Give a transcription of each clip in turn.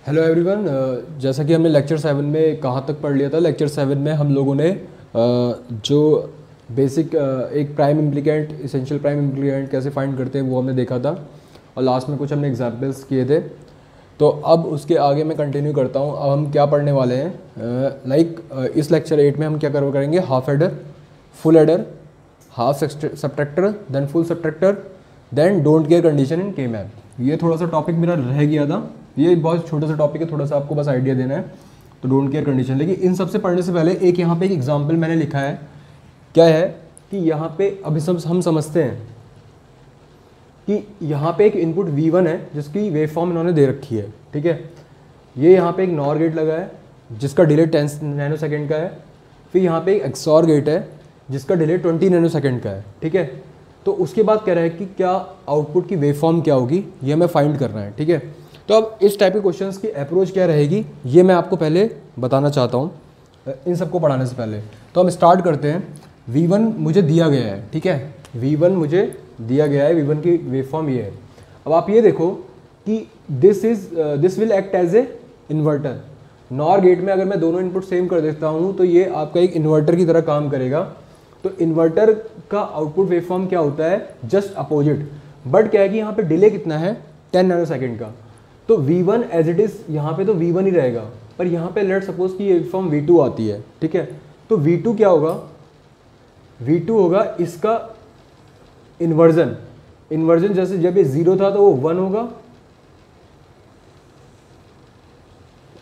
Hello everyone. जैसा कि हमने लेक्चर 7 में कहाँ तक पढ़ लिया था। लेक्चर 7 में हम लोगों ने जो बेसिक एक prime implicant, essential prime implicant कैसे फाइंड करते हैं वो हमने देखा था, और लास्ट में कुछ हमने एग्जांपल्स किए थे। तो अब उसके आगे मैं कंटिन्यू करता हूँ। अब हम क्या पढ़ने वाले हैं, इस लेक्चर 8 में हम क्या करेंगे, half adder, full adder, half subtractor, then full subtractor, then don't care condition in K map. ये थोड़ा सा टॉपिक मेरा रह गया था। ये बहुत छोटा सा टॉपिक है, थोड़ा सा आपको बस आइडिया देना है। तो डोंट केयर कंडीशन, लेकिन इन सबसे पढ़ने से पहले एक यहाँ पे एक एग्जांपल मैंने लिखा है। क्या है कि यहाँ पे अभी हम समझते हैं कि यहाँ पे एक इनपुट V1 है जिसकी वेव फॉर्म इन्होंने दे रखी है। ठीक है, ये यहाँ पे एक नॉर गेट लगा है जिसका डिले 10 नैनो सेकेंड का है। फिर यहाँ पे एक एक्सॉर गेट है जिसका डिले 20 नैनो सेकेंड का है। ठीक है, तो उसके बाद कह रहा है कि क्या आउटपुट की वेव फॉर्म क्या होगी, ये हमें फाइंड करना है। ठीक है, तो अब इस टाइप के क्वेश्चंस की अप्रोच क्या रहेगी ये मैं आपको पहले बताना चाहता हूँ इन सबको पढ़ाने से पहले। तो हम स्टार्ट करते हैं। V1 मुझे दिया गया है। ठीक है, V1 मुझे दिया गया है, V1 की वेव फॉर्म ये है। अब आप ये देखो कि this will act as a inverter. NOR gate में अगर मैं दोनों इनपुट सेम कर देता हूँ तो ये आपका एक इन्वर्टर की तरह काम करेगा। तो इन्वर्टर का आउटपुट वेव फॉर्म क्या होता है, जस्ट अपोजिट। बट क्या है कि यहाँ पे डिले कितना है, 10 नैनो सेकेंड का। तो V1 एज इट इज़ यहाँ पे तो V1 ही रहेगा, पर यहाँ पे लेट सपोज कि ये वेव फॉर्म V2 आती है। ठीक है, तो V2 क्या होगा, V2 होगा इसका इन्वर्जन। इन्वर्जन जैसे जब ये 0 था तो वो 1 होगा,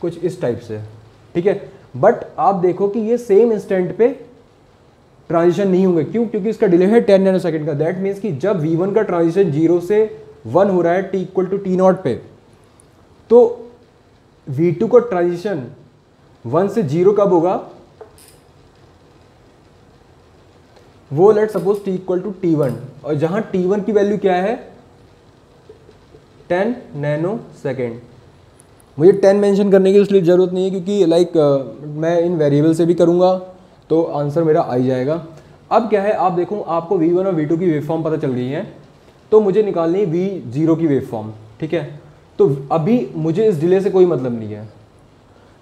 कुछ इस टाइप से। ठीक है, बट आप देखो कि ये सेम इंस्टेंट पे ट्रांजिशन नहीं होंगे। क्यों? क्योंकि इसका डिले है 10 नैनो सेकेंड का। दैट मीन्स कि जब V1 का ट्रांजिशन 0 से 1 हो रहा है t इक्वल टू T0 पे, तो V2 का ट्रांजिशन 1 से 0 कब होगा, वो let suppose t equal to T1, और जहां T1 की वैल्यू क्या है, 10 नैनो सेकेंड। मुझे 10 मेंशन करने की इसलिए ज़रूरत नहीं है क्योंकि मैं इन वेरिएबल से भी करूँगा तो आंसर मेरा आ ही जाएगा। अब क्या है, आप देखो आपको V1 और V2 की वेव फॉर्म पता चल गई है, तो मुझे निकालनी है V0 की वेव फॉर्म। ठीक है, तो अभी मुझे इस डिले से कोई मतलब नहीं है।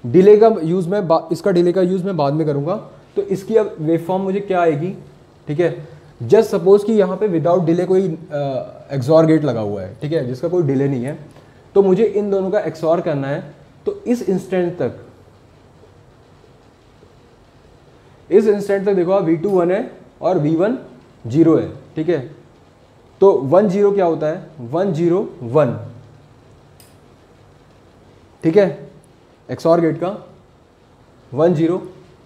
डिले का यूज़ मैं इसका डिले का यूज़ मैं बाद में करूँगा। तो इसकी अब वेव फॉर्म मुझे क्या आएगी। ठीक है, जस्ट सपोज कि यहाँ पे विदाउट डिले कोई एक्सॉर गेट लगा हुआ है। ठीक है, जिसका कोई डिले नहीं है, तो मुझे इन दोनों का एक्सॉर करना है। तो इस इंस्टेंट तक देखो, V2 1 है और V1 0 है। ठीक है, तो 1 0 क्या होता है, 1 0 1। ठीक है, एक्सॉर गेट का 1 0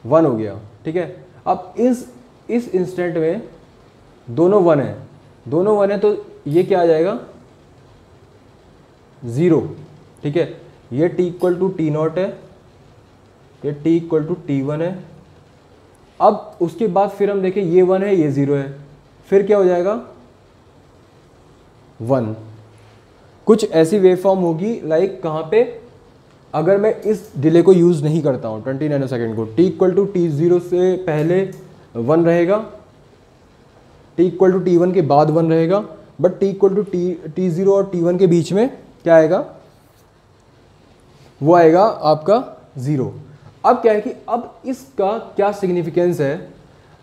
1 हो गया। ठीक है, अब इस इंस्टेंट में दोनों 1 है, तो ये क्या आ जाएगा, 0। ठीक है, ये t इक्वल टू T0 है, ये t इक्वल टू T1 है। अब उसके बाद फिर हम देखें, ये 1 है, ये 0 है, फिर क्या हो जाएगा, 1। कुछ ऐसी वेव फॉर्म होगी कहाँ पे, अगर मैं इस डिले को यूज़ नहीं करता हूँ 20 नैनो सेकेंड को, t इक्वल टू T0 से पहले 1 रहेगा, t इक्वल टू T1 के बाद 1 रहेगा, but t equal to T0 और T1 के बीच में क्या आएगा, वो आएगा आपका 0। अब क्या है कि अब इसका क्या सिग्निफिकेंस है।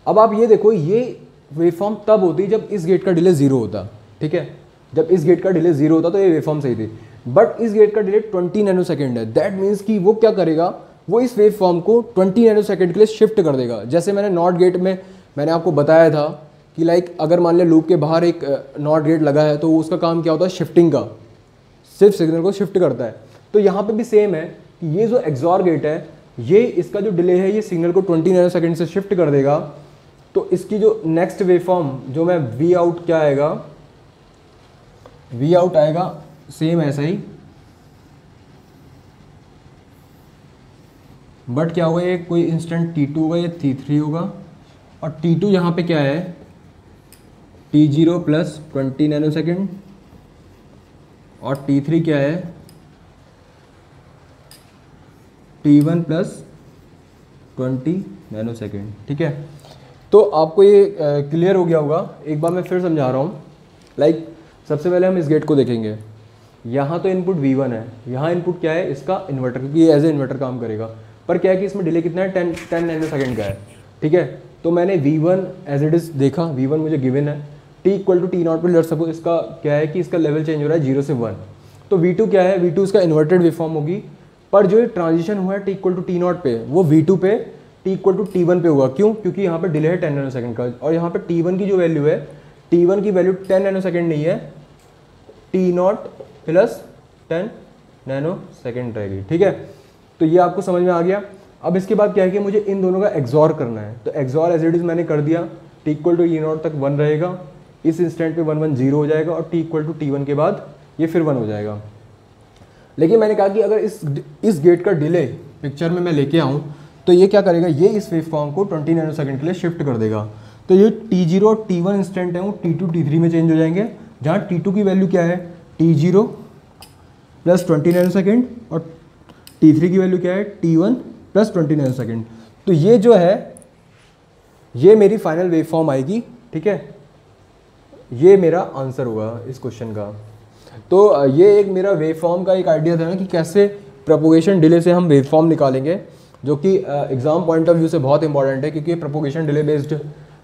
अब आप ये देखो, ये वेवफॉर्म तब होती जब इस गेट का डिले 0 होता। ठीक है, जब इस गेट का डिले 0 होता तो ये वेवफॉर्म सही थी, बट इस गेट का डिले 20 नैनो सेकेंड है। दैट मीन्स कि वो क्या करेगा, वो इस वेवफॉर्म को 20 नैनो सेकेंड के लिए शिफ्ट कर देगा। जैसे मैंने नॉट गेट में मैंने आपको बताया था कि अगर मान लिया लूप के बाहर एक नॉट गेट लगा है तो उसका काम क्या होता है, शिफ्टिंग का, सिर्फ सिग्नल को शिफ्ट करता है। तो यहाँ पे भी सेम है कि ये जो एक्सॉर गेट है, ये इसका जो डिले है ये सिग्नल को 20 नैनो सेकेंड से शिफ्ट कर देगा। तो इसकी जो नेक्स्ट वेवफॉर्म जो मैं V आउट क्या आएगा, V आउट आएगा सेम ऐसा ही, बट क्या होगा, ये कोई इंस्टेंट T2 होगा, ये T3 होगा, और T2 यहाँ पे क्या है, T0 प्लस 20 नैनो सेकेंड, और T3 क्या है, T1 प्लस 20 नैनो सेकेंड। ठीक है, तो आपको ये क्लियर हो गया होगा। एक बार मैं फिर समझा रहा हूँ। सबसे पहले हम इस गेट को देखेंगे। यहाँ तो इनपुट V1 है, यहाँ इनपुट क्या है इसका इन्वर्टर, क्योंकि ये एज ए इन्वर्टर काम करेगा। पर क्या है कि इसमें डिले कितना है 10 नैनो सेकेंड का है, ठीक है। तो मैंने V1 एज इट इज़ देखा, V1 मुझे गिवन है, t equal to T not पर लेट सपोज इसका क्या है कि इसका लेवल चेंज हो रहा है 0 से 1। तो V2 क्या है, V2 इसका इन्वर्टेड वेवफॉर्म होगी, पर जो ये ट्रांजिशन हुआ है t equal to T not पे वो V2 पे t इक्वल टू T1 पे होगा। क्यों? क्योंकि यहाँ पे डिले है 10 नैनो सेकंड का, और यहाँ पे T1 की जो वैल्यू है, T1 की वैल्यू 10 नैनो सेकंड नहीं है, T0 प्लस 10 नैनो सेकंड रहेगी, ठीक है। तो ये आपको समझ में आ गया। अब इसके बाद क्या है कि मुझे इन दोनों का एक्सॉर करना है, तो एक्सॉर एज इट इज मैंने कर दिया, t इक्वल टू E0 तक 1 रहेगा, इस इंस्टेंट पे 1 1 0 हो जाएगा, और t इक्वल टू T1 के बाद ये फिर 1 हो जाएगा। लेकिन मैंने कहा कि अगर इस गेट का डिले पिक्चर में मैं लेके आऊँ तो ये क्या करेगा, ये इस वेव फॉर्म को 20 नैनो सेकंड के लिए शिफ्ट कर देगा। तो ये T0 और T1 इंस्टेंट है वो T2 T3 में चेंज हो जाएंगे, जहाँ T2 की वैल्यू क्या है T0 प्लस 20 नैनो सेकंड, और T3 की वैल्यू क्या है T1 प्लस 20 नैनो सेकंड। तो ये जो है ये मेरी फाइनल वेव फॉर्म आएगी, ठीक है। ये मेरा आंसर होगा इस क्वेश्चन का। तो ये एक मेरा वेव फॉर्म का एक आइडिया था ना कि कैसे प्रोपोगेशन डिले से हम वेव फॉर्म निकालेंगे, जो कि एग्जाम पॉइंट ऑफ व्यू से बहुत इंपॉर्टेंट है, क्योंकि प्रोपोगेशन डिले बेस्ड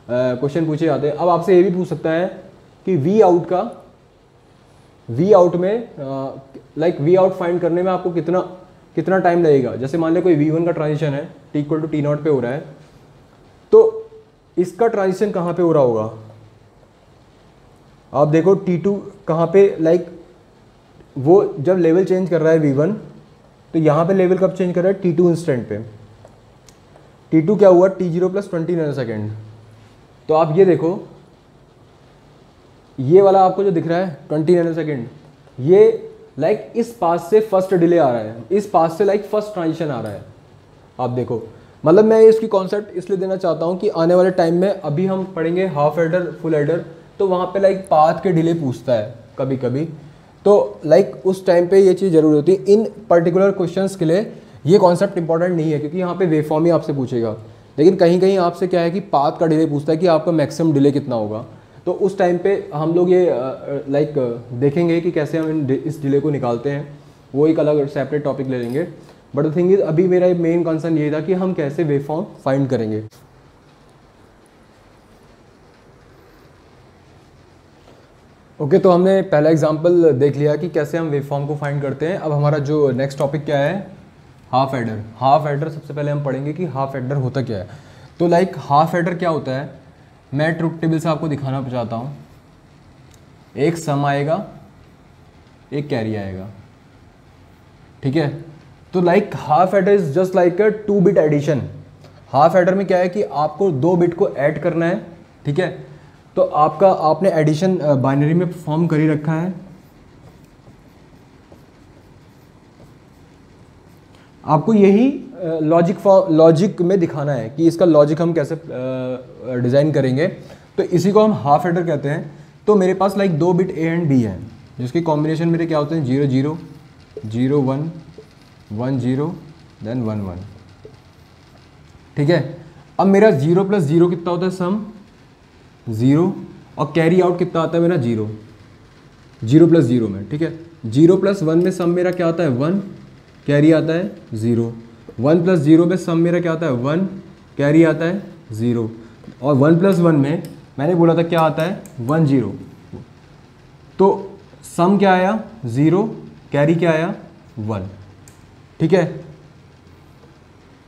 क्वेश्चन पूछे जाते हैं। अब आपसे ये भी पूछ सकता है कि वी आउट में वी आउट फाइंड करने में आपको कितना टाइम लगेगा। जैसे मान लें कोई V1 का ट्रांजिशन है t इक्वल टू T0 पे हो रहा है, तो इसका ट्रांजिशन कहाँ पे हो रहा होगा, आप देखो T2 कहाँ पे, वो जब लेवल चेंज कर रहा है V1, तो यहाँ पे लेवल कब चेंज कर रहा है T2 इंस्टेंट पे। T2 क्या हुआ T0 प्लस 20 नैनो सेकेंड। तो आप ये देखो, ये वाला आपको जो दिख रहा है 20 नैनो सेकेंड, ये इस पास से फर्स्ट डिले आ रहा है, इस पास से फर्स्ट ट्रांजिशन आ रहा है। आप देखो, मतलब मैं इसकी कॉन्सेप्ट इसलिए देना चाहता हूँ कि आने वाले टाइम में अभी हम पढ़ेंगे हाफ एडर फुल एडर, तो वहाँ पे पाथ के डिले पूछता है कभी कभी, तो उस टाइम पे ये चीज़ जरूरी होती है। इन पर्टिकुलर क्वेश्चंस के लिए ये कॉन्सेप्ट इंपॉर्टेंट नहीं है, क्योंकि यहाँ पे वेवफॉर्म ही आपसे पूछेगा, लेकिन कहीं कहीं आपसे क्या है कि पाथ का डिले पूछता है कि आपका मैक्सिमम डिले कितना होगा। तो उस टाइम पे हम लोग ये देखेंगे कि कैसे हम इस डिले को निकालते हैं, वो एक अलग सेपरेट टॉपिक ले लेंगे। बट द थिंग इज, अभी मेरा मेन कंसर्न ये था कि हम कैसे वेवफॉर्म फाइंड करेंगे। ओके, तो हमने पहला एग्जांपल देख लिया कि कैसे हम वेवफॉर्म को फाइंड करते हैं। अब हमारा जो नेक्स्ट टॉपिक क्या है, हाफ एडर। हाफ एडर सबसे पहले हम पढ़ेंगे कि हाफ एडर होता क्या है। तो हाफ एडर क्या होता है, मैं ट्रुथ टेबल से आपको दिखाना चाहता हूँ। एक सम आएगा, एक कैरी आएगा, ठीक है। तो half adder is just like a 2 bit addition. Half adder में क्या है कि आपको 2 बिट को ऐड करना है, ठीक है। तो आपने एडिशन बाइनरी में परफॉर्म कर ही रखा है। आपको यही लॉजिक में दिखाना है कि इसका लॉजिक हम कैसे डिज़ाइन करेंगे। तो इसी को हम हाफ एडर कहते हैं। तो मेरे पास 2 बिट A एंड B है, जिसके कॉम्बिनेशन मेरे क्या होते हैं 0 0 0 1 1 0 देन 1 1, ठीक है। अब मेरा 0 प्लस 0 कितना होता है सम 0, और कैरी आउट कितना आता है मेरा 0 0 प्लस 0 में, ठीक है। 0 प्लस 1 में सम मेरा क्या आता है 1, कैरी आता है 0। 1 प्लस 0 में सम मेरा क्या आता है 1, कैरी आता है 0। और 1 प्लस 1 में मैंने बोला था क्या आता है 1 0। तो सम क्या आया 0, कैरी क्या आया 1, ठीक है।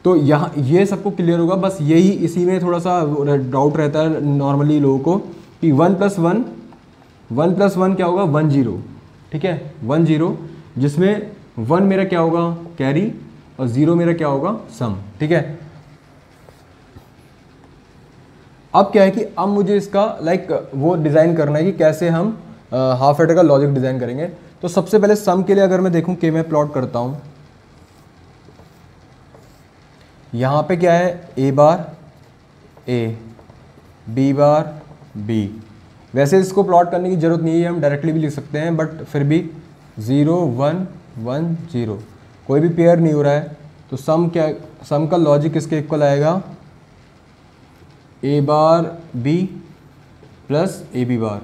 तो यहाँ ये सबको क्लियर होगा, बस यही इसी में थोड़ा सा डाउट रहता है नॉर्मली लोगों को कि 1 प्लस 1 क्या होगा 1 0, ठीक है 1 0, जिसमें 1 मेरा क्या होगा कैरी और 0 मेरा क्या होगा सम, ठीक है। अब क्या है कि अब मुझे इसका वो डिज़ाइन करना है कि कैसे हम हाफ एडर का लॉजिक डिज़ाइन करेंगे। तो सबसे पहले सम के लिए अगर मैं देखूं कि मैं प्लॉट करता हूं, यहाँ पे क्या है A bar A, B bar B। वैसे इसको प्लॉट करने की ज़रूरत नहीं है, हम डायरेक्टली भी लिख सकते हैं, बट फिर भी 0 1 1 0 कोई भी पेयर नहीं हो रहा है। तो सम का लॉजिक इसके इक्वल आएगा A bar B plus AB bar.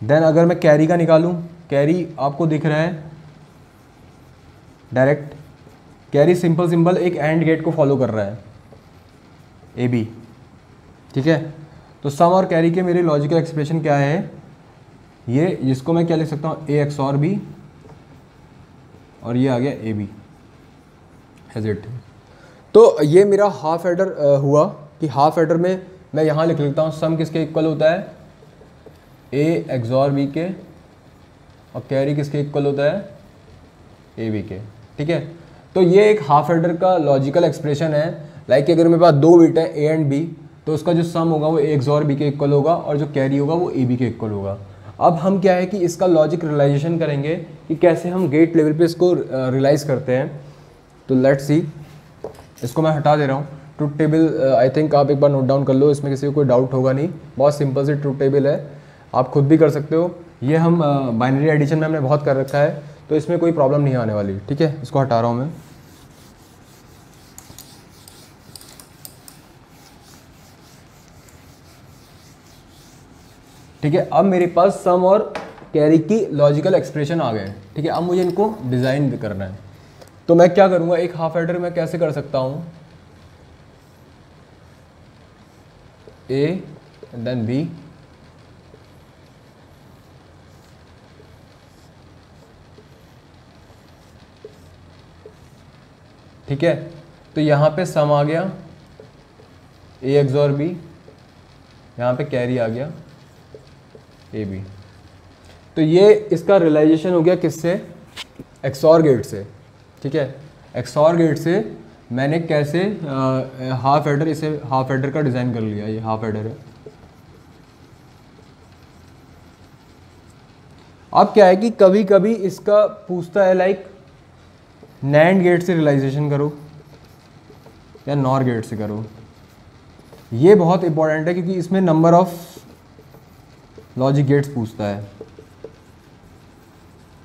Then अगर मैं कैरी का निकालूं, कैरी आपको दिख रहा है डायरेक्ट, कैरी सिंपल सिंपल एक एंड गेट को फॉलो कर रहा है ए बी, ठीक है। तो सम और कैरी के मेरे लॉजिकल एक्सप्रेशन क्या है, ये जिसको मैं क्या लिख सकता हूँ, ए एक्स और बी, और ये आ गया ए बी एज इट। तो ये मेरा हाफ एडर हुआ कि हाफ एडर में मैं यहाँ लिख लेता हूँ सम किसके इक्वल होता है, ए एक्स और बी के, और कैरी किसके इक्वल होता है, ए बी के, ठीक है। तो ये एक हाफ एडर का लॉजिकल एक्सप्रेशन है। लाइक अगर मेरे पास दो बिट है ए एंड बी, तो उसका जो सम होगा वो ए एक्स और बी के इक्वल होगा, और जो कैरी होगा वो ए बी के इक्वल होगा। अब हम क्या है कि इसका लॉजिक रियलाइजेशन करेंगे कि कैसे हम गेट लेवल पे इसको रियलाइज़ करते हैं। तो लेट्स सी, इसको मैं हटा दे रहा हूँ। ट्रूथ टेबल आई थिंक आप एक बार नोट डाउन कर लो, इसमें किसी को कोई डाउट होगा नहीं, बहुत सिंपल सी ट्रूथ टेबल है, आप खुद भी कर सकते हो। ये हम बाइनरी एडिशन में हमने बहुत कर रखा है, तो इसमें कोई प्रॉब्लम नहीं आने वाली, ठीक है। इसको हटा रहा हूँ मैं। ठीक है, अब मेरे पास सम और कैरी की लॉजिकल एक्सप्रेशन आ गए, ठीक है। अब मुझे इनको डिज़ाइन भी करना है, तो मैं क्या करूँगा, एक हाफ एडर मैं कैसे कर सकता हूँ, ए एंड देन बी, ठीक है। तो यहाँ पे सम आ गया ए एक्स और बी, यहाँ पे कैरी आ गया ए बी। तो ये इसका रियलाइजेशन हो गया किससे, एक्सऑर गेट से, ठीक है। एक्सऑर गेट से मैंने कैसे हाफ एडर, इसे हाफ एडर का डिज़ाइन कर लिया, ये हाफ एडर है। अब क्या है कि कभी कभी इसका पूछता है लाइक नैंड गेट से रियलाइजेशन करो या नॉर गेट से करो। ये बहुत इंपॉर्टेंट है क्योंकि इसमें नंबर ऑफ लॉजिक गेट्स पूछता है,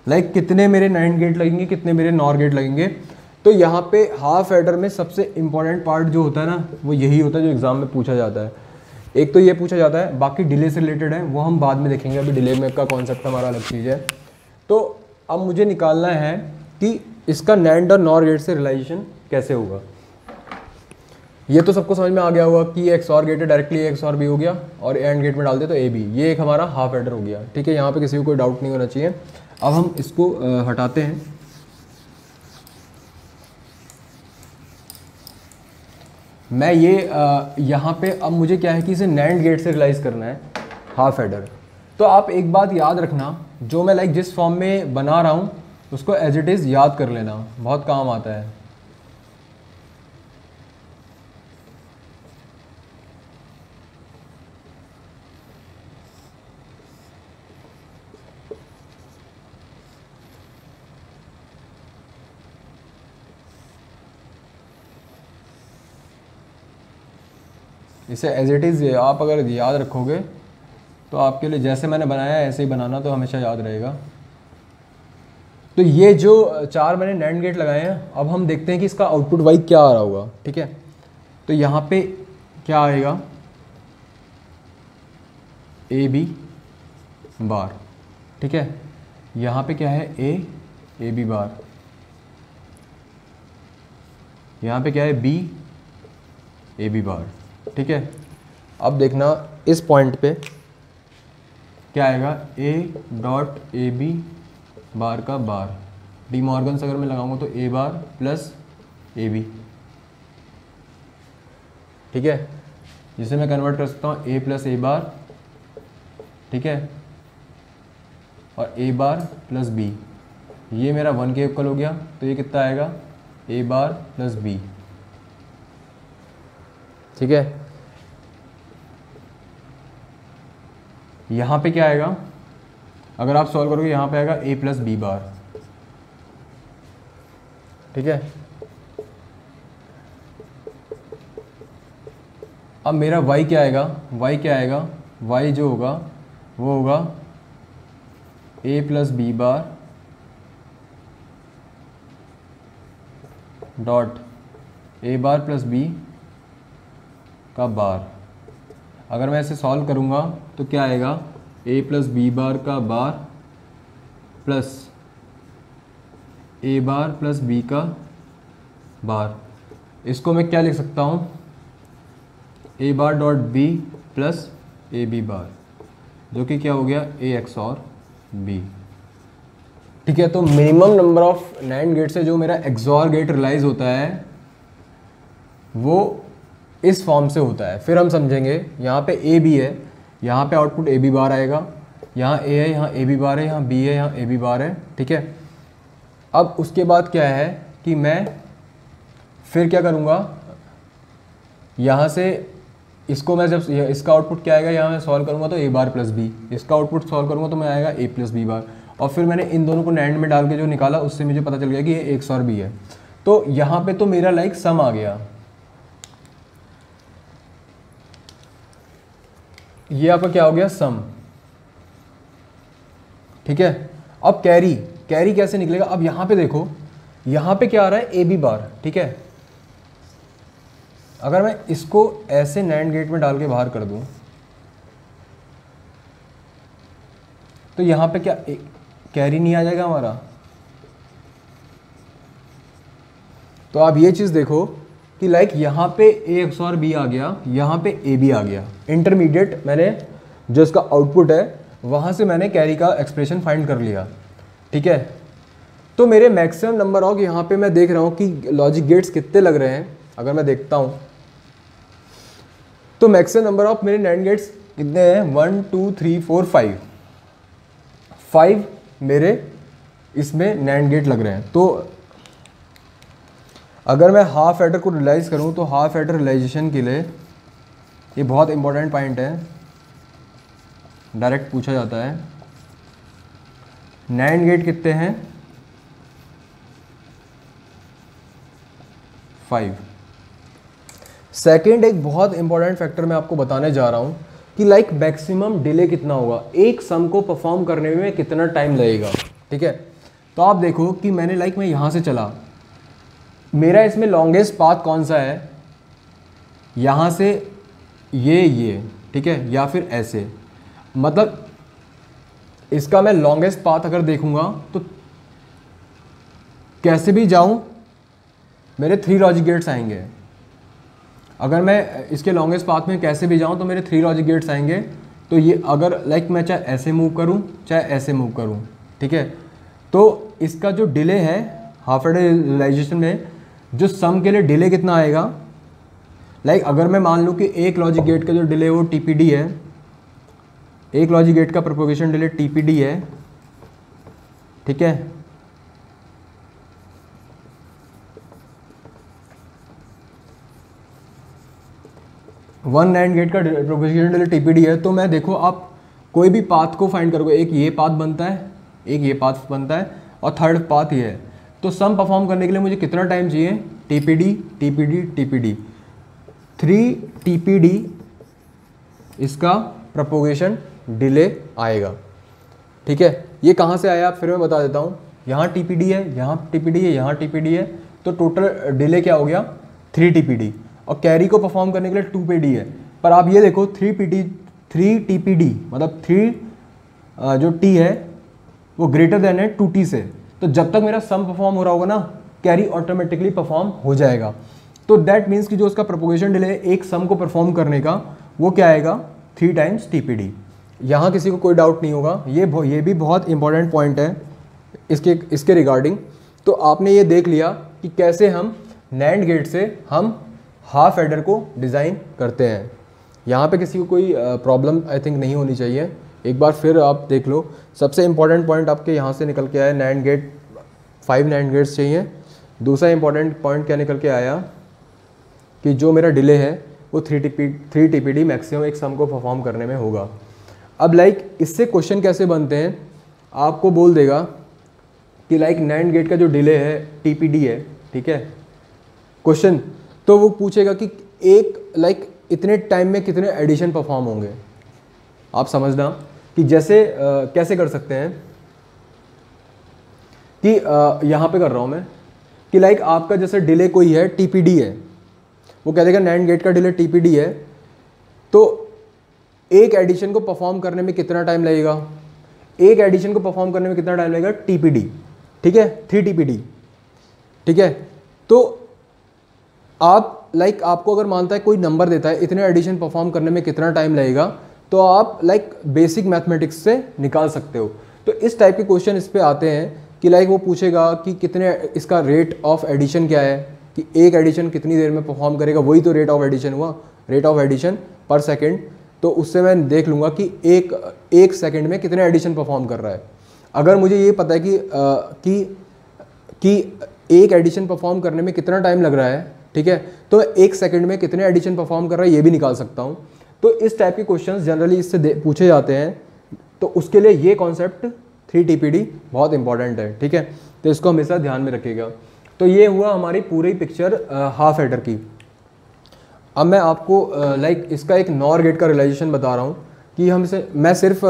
लाइक कितने मेरे नैंड गेट लगेंगे, कितने मेरे नॉर गेट लगेंगे। तो यहाँ पे हाफ एडर में सबसे इंपॉर्टेंट पार्ट जो होता है ना, वो यही होता है जो एग्जाम में पूछा जाता है। एक तो ये पूछा जाता है, बाकी डिले से रिलेटेड है वो हम बाद में देखेंगे, अभी डिले में का कॉन्सेप्ट हमारा अलग चीज़ है। तो अब मुझे निकालना है कि इसका नैंड और नॉर गेट से रियलाइजेशन कैसे होगा। ये तो सबको समझ में आ गया होगा कि एक्स और गेट है, डायरेक्टली एक्स और बी हो गया, और एंड गेट में डाल दे तो ए बी। ये एक हमारा हाफ एडर हो गया, ठीक है। यहाँ पे किसी को कोई डाउट नहीं होना चाहिए। अब हम इसको हटाते हैं। मैं ये यहाँ पे अब मुझे क्या है कि इसे नैंड गेट से रियलाइज़ करना है हाफ एडर। तो आप एक बात याद रखना, जो मैं लाइक जिस फॉर्म में बना रहा हूँ उसको एज इट इज़ याद कर लेना, बहुत काम आता है। इसे एज इट इज़ आप अगर याद रखोगे तो आपके लिए जैसे मैंने बनाया है ऐसे ही बनाना, तो हमेशा याद रहेगा। तो ये जो चार मैंने नैंड गेट लगाए हैं, अब हम देखते हैं कि इसका आउटपुट वाई क्या आ रहा होगा, ठीक है। तो यहाँ पे क्या आएगा, ए बी बार, ठीक है। यहाँ पे क्या है, ए बी बार, यहाँ पे क्या है, बी ए बी बार, ठीक है। अब देखना इस पॉइंट पे क्या आएगा, ए डॉट ए बी बार का बार, डी मॉर्गन से अगर मैं लगाऊंगा तो A bar plus A B, ठीक है। जिसे मैं कन्वर्ट कर सकता हूँ ए प्लस ए बार, ठीक है, और ए बार प्लस बी। ये मेरा 1 के इक्वल हो गया, तो ये कितना आएगा, ए बार प्लस बी, ठीक है। यहाँ पे क्या आएगा, अगर आप सॉल्व करोगे यहाँ पे आएगा ए प्लस बी बार, ठीक है। अब मेरा y क्या आएगा, y क्या आएगा, y जो होगा वो होगा A plus B bar dot A bar plus B का बार। अगर मैं इसे सॉल्व करूँगा तो क्या आएगा, ए प्लस बी बार का bar plus A bar plus B का बार, इसको मैं क्या लिख सकता हूँ, A bar dot B plus A B bar, जो कि क्या हो गया ए एक्स और बी। ठीक है, तो minimum number of NAND gate से जो मेरा एक्सॉर गेट रियलाइज होता है वो इस फॉर्म से होता है। फिर हम समझेंगे, यहाँ पे ए बी है, यहाँ पे आउटपुट ए बी बार आएगा, यहाँ ए है, यहाँ ए बी बार है, यहाँ बी है, यहाँ ए बी बार है। ठीक है, अब उसके बाद क्या है कि मैं फिर क्या करूँगा, यहाँ से इसको मैं जब इसका आउटपुट क्या आएगा, यहाँ मैं सॉल्व करूँगा तो ए बार प्लस बी, इसका आउटपुट सॉल्व करूँगा तो मैं आएगा ए प्लस बी बार, और फिर मैंने इन दोनों को नैंड में डाल के जो निकाला उससे मुझे पता चल गया कि ये ए एक्स और बी है। तो यहाँ पे तो मेरा लाइक सम आ गया, ये आपका क्या हो गया सम। ठीक है, अब कैरी, कैरी कैसे निकलेगा, अब यहाँ पे देखो, यहाँ पे क्या आ रहा है ए बी बार। ठीक है, अगर मैं इसको ऐसे नैंड गेट में डाल के बाहर कर दूं तो यहाँ पे क्या कैरी नहीं आ जाएगा हमारा। तो आप ये चीज़ देखो कि लाइक यहाँ पे ए एक्स और बी आ गया, यहाँ पे ए बी आ गया, इंटरमीडिएट मैंने जो इसका आउटपुट है वहाँ से मैंने कैरी का एक्सप्रेशन फाइंड कर लिया। ठीक है, तो मेरे मैक्सिमम नंबर ऑफ, यहाँ पे मैं देख रहा हूँ कि लॉजिक गेट्स कितने लग रहे हैं। अगर मैं देखता हूँ तो मैक्सिमम नंबर ऑफ मेरे नैंड गेट्स कितने हैं, 1 2 3 4 5, 5 मेरे इसमें नैंड गेट लग रहे हैं। तो अगर मैं हाफ एडर को रियलाइज़ करूं तो हाफ एडर रियलाइजेशन के लिए ये बहुत इंपॉर्टेंट पॉइंट है, डायरेक्ट पूछा जाता है। नैंड गेट कितने हैं, 5। सेकेंड एक बहुत इंपॉर्टेंट फैक्टर मैं आपको बताने जा रहा हूं कि लाइक मैक्सिमम डिले कितना होगा, एक सम को परफॉर्म करने में कितना टाइम लगेगा। ठीक है, तो आप देखो कि मैंने मैं यहाँ से चला, मेरा इसमें लॉन्गेस्ट पाथ कौन सा है, यहाँ से ये ठीक है, या फिर ऐसे, मतलब इसका मैं लॉन्गेस्ट पाथ अगर देखूंगा तो कैसे भी जाऊं मेरे 3 लॉजिक गेट्स आएंगे। अगर मैं इसके लॉन्गेस्ट पाथ में कैसे भी जाऊं तो मेरे 3 लॉजिक गेट्स आएंगे। तो ये अगर मैं चाहे ऐसे मूव करूं चाहे ऐसे मूव करूं, ठीक है, तो इसका जो डिले है हाफ एडर रियलाइजेशन में, जो सम के लिए डिले कितना आएगा, अगर मैं मान लूं कि एक लॉजिक गेट का जो डिले है वो टीपीडी है, एक लॉजिक गेट का प्रोपोगेशन डिले टीपीडी है। ठीक है, वन नैंड गेट का प्रोपोगेशन डिले टीपीडी है। तो मैं देखो आप कोई भी पाथ को फाइंड करोगे, एक ये पाथ बनता है, एक ये पाथ बनता है, और थर्ड पाथ ये है। तो सम परफॉर्म करने के लिए मुझे कितना टाइम चाहिए, टीपीडी टीपीडी टीपीडी, 3 टीपीडी इसका प्रोपोगेशन डिले आएगा। ठीक है, ये कहाँ से आया फिर मैं बता देता हूँ। यहाँ टीपीडी है, यहाँ टीपीडी है, यहाँ टीपीडी है, तो टोटल डिले क्या हो गया 3 टीपीडी, और कैरी को परफॉर्म करने के लिए 2 पीडी है। पर आप ये देखो 3 टीपीडी मतलब 3 जो टी है वो ग्रेटर देन है 2t से, तो जब तक मेरा सम परफॉर्म हो रहा होगा ना, कैरी ऑटोमेटिकली परफॉर्म हो जाएगा। तो दैट मीन्स कि जो उसका प्रोपोगेशन डिले है एक सम को परफॉर्म करने का, वो क्या आएगा 3 टाइम्स टीपीडी। यहाँ किसी को कोई डाउट नहीं होगा, ये भी बहुत इंपॉर्टेंट पॉइंट है इसके रिगार्डिंग। तो आपने ये देख लिया कि कैसे हम नैंड गेट से हम हाफ एडर को डिज़ाइन करते हैं। यहाँ पे किसी को कोई प्रॉब्लम आई थिंक नहीं होनी चाहिए। एक बार फिर आप देख लो, सबसे इंपॉर्टेंट पॉइंट आपके यहाँ से निकल के आया, नैंड गेट 5 नैंड गेट्स चाहिए। दूसरा इंपॉर्टेंट पॉइंट क्या निकल के आया कि जो मेरा डिले है वो 3 टीपीडी मैक्सिमम एक सम को परफॉर्म करने में होगा। अब इससे क्वेश्चन कैसे बनते हैं, आपको बोल देगा कि नैंड गेट का जो डिले है टीपीडी है, ठीक है, क्वेश्चन, तो वो पूछेगा कि एक इतने टाइम में कितने एडिशन परफॉर्म होंगे। आप समझना कि जैसे कैसे कर सकते हैं कि यहाँ पे कर रहा हूँ मैं कि आपका जैसे डिले कोई है टीपीडी है, वो कह देगा नैंड गेट का डिले टीपीडी है, तो एक एडिशन को परफॉर्म करने में कितना टाइम लगेगा। एक एडिशन को परफॉर्म करने में कितना टाइम लगेगा, TPD, ठीक है, 3 TPD, ठीक है। तो आप आपको अगर मानता है कोई नंबर देता है इतने एडिशन परफॉर्म करने में कितना टाइम लगेगा, तो आप बेसिक मैथमेटिक्स से निकाल सकते हो। तो इस टाइप के क्वेश्चन इस पे आते हैं कि वो पूछेगा कि कितने, इसका रेट ऑफ एडिशन क्या है, कि एक एडिशन कितनी देर में परफॉर्म करेगा, वही तो रेट ऑफ एडिशन हुआ, रेट ऑफ एडिशन पर सेकेंड। तो उससे मैं देख लूँगा कि एक सेकेंड में कितने एडिशन परफॉर्म कर रहा है। अगर मुझे ये पता है कि एक एडिशन परफॉर्म करने में कितना टाइम लग रहा है, ठीक है, तो एक सेकंड में कितने एडिशन परफॉर्म कर रहा है ये भी निकाल सकता हूँ। तो इस टाइप के क्वेश्चंस जनरली इससे पूछे जाते हैं। तो उसके लिए ये कॉन्सेप्ट 3 TPD बहुत इंपॉर्टेंट है, ठीक है, तो इसको हमेशा ध्यान में रखिएगा। तो ये हुआ हमारी पूरी पिक्चर हाफ एडर की। अब मैं आपको इसका एक नॉर गेट का रियलाइजेशन बता रहा हूँ कि मैं सिर्फ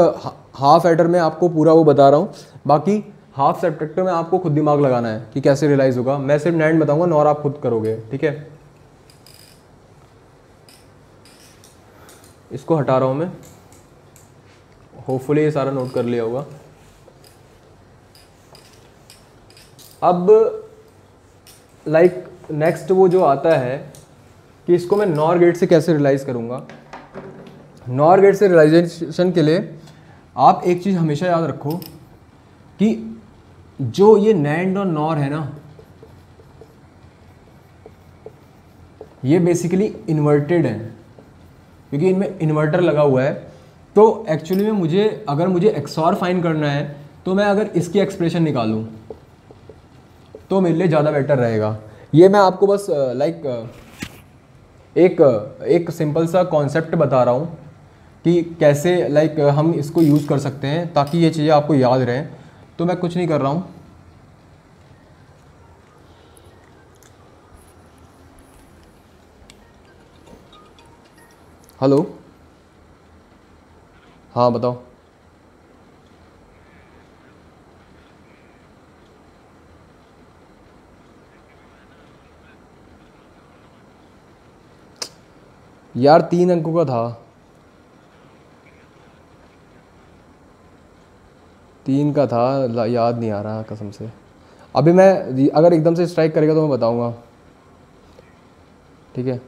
हाफ एडर में आपको पूरा वो बता रहा हूँ, बाकी हाफ सब्ट्रैक्टर में आपको खुद दिमाग लगाना है कि कैसे रियलाइज होगा। मैं सिर्फ नैंड बताऊंगा, नॉर आप खुद करोगे, ठीक है। इसको हटा रहा हूं मैं, होपफुली ये सारा नोट कर लिया होगा। अब नेक्स्ट वो जो आता है कि इसको मैं नॉर गेट से कैसे रियलाइज करूंगा। नॉर गेट से रियलाइजेशन के लिए आप एक चीज़ हमेशा याद रखो कि जो ये नैंड और नॉर है ना, ये बेसिकली इन्वर्टेड है, क्योंकि इनमें इन्वर्टर लगा हुआ है। तो एक्चुअली में अगर मुझे एक्सॉर फाइंड करना है, तो मैं अगर इसकी एक्सप्रेशन निकालूं तो मेरे लिए ज़्यादा बेटर रहेगा। ये मैं आपको बस एक सिंपल सा कॉन्सेप्ट बता रहा हूँ कि कैसे हम इसको यूज़ कर सकते हैं ताकि ये चीज़ें आपको याद रहें। तो मैं कुछ नहीं कर रहा हूँ, हेलो, हाँ बताओ। यार 3 अंकों का था, 3 का था, याद नहीं आ रहा कसम से। अभी मैं अगर एकदम से स्ट्राइक करेगा तो मैं बताऊंगा, ठीक है।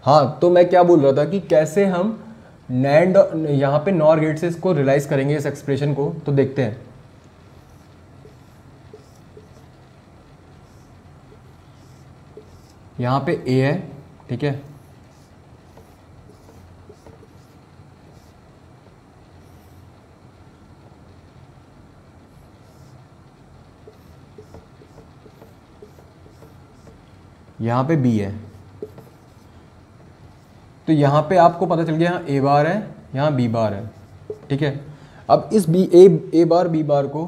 हाँ, तो मैं क्या बोल रहा था कि कैसे हम नैंड यहाँ पे नॉर गेट से इसको रियलाइज करेंगे इस एक्सप्रेशन को। तो देखते हैं, यहाँ पे ए है, ठीक है, यहाँ पे बी है। तो यहाँ पे आपको पता चल गया यहाँ ए बार है, यहाँ बी बार है, ठीक है। अब इस ए बार बी बार को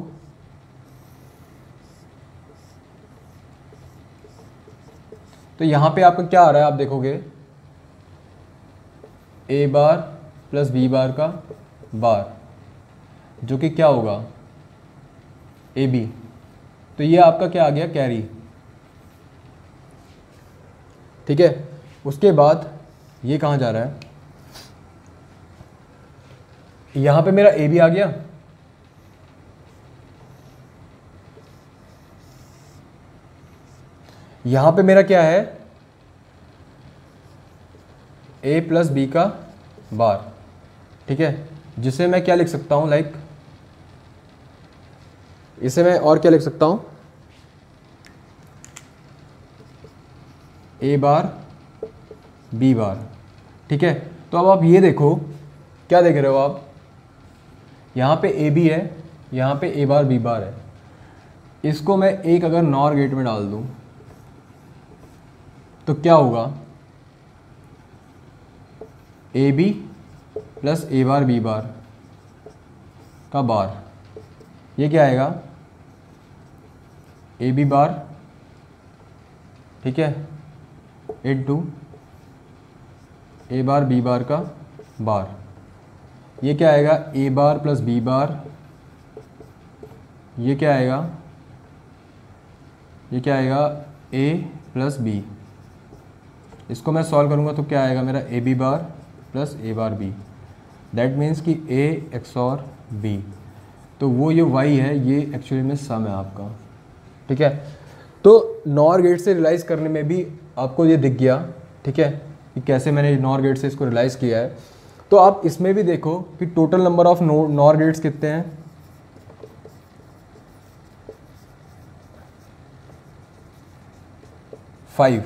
तो यहाँ पे आपका क्या आ रहा है, आप देखोगे ए बार प्लस बी बार का बार, जो कि क्या होगा ए बी। तो ये आपका क्या आ गया, कैरी, ठीक है। उसके बाद ये कहाँ जा रहा है, यहाँ पे मेरा ए बी आ गया, यहाँ पे मेरा क्या है ए प्लस बी का बार, ठीक है, जिसे मैं क्या लिख सकता हूँ इसे मैं और क्या लिख सकता हूँ, ए बार बी बार, ठीक है। तो अब आप ये देखो, क्या देख रहे हो आप, यहाँ पे ए बी है, यहाँ पे ए बार बी बार है। इसको मैं एक अगर नॉर गेट में डाल दूँ तो क्या होगा, A B plus A bar B bar का बार, ये क्या आएगा ए बी बार, ठीक है, इनटू ए बार बी बार का बार। ये क्या आएगा ए बार प्लस बी बार, ये क्या आएगा ये क्या आएगा a प्लस बी, इसको मैं सॉल्व करूँगा तो क्या आएगा मेरा A B bar plus A bar B, that means कि a XOR b, तो वो ये y है ये एक्चुअली में सम है आपका। ठीक है, तो नॉर गेट से रियलाइज़ करने में भी आपको ये दिख गया। ठीक है, कि कैसे मैंने नॉर गेट से इसको रियलाइज़ किया है। तो आप इसमें भी देखो कि total number of NOR gates कितने हैं, 5,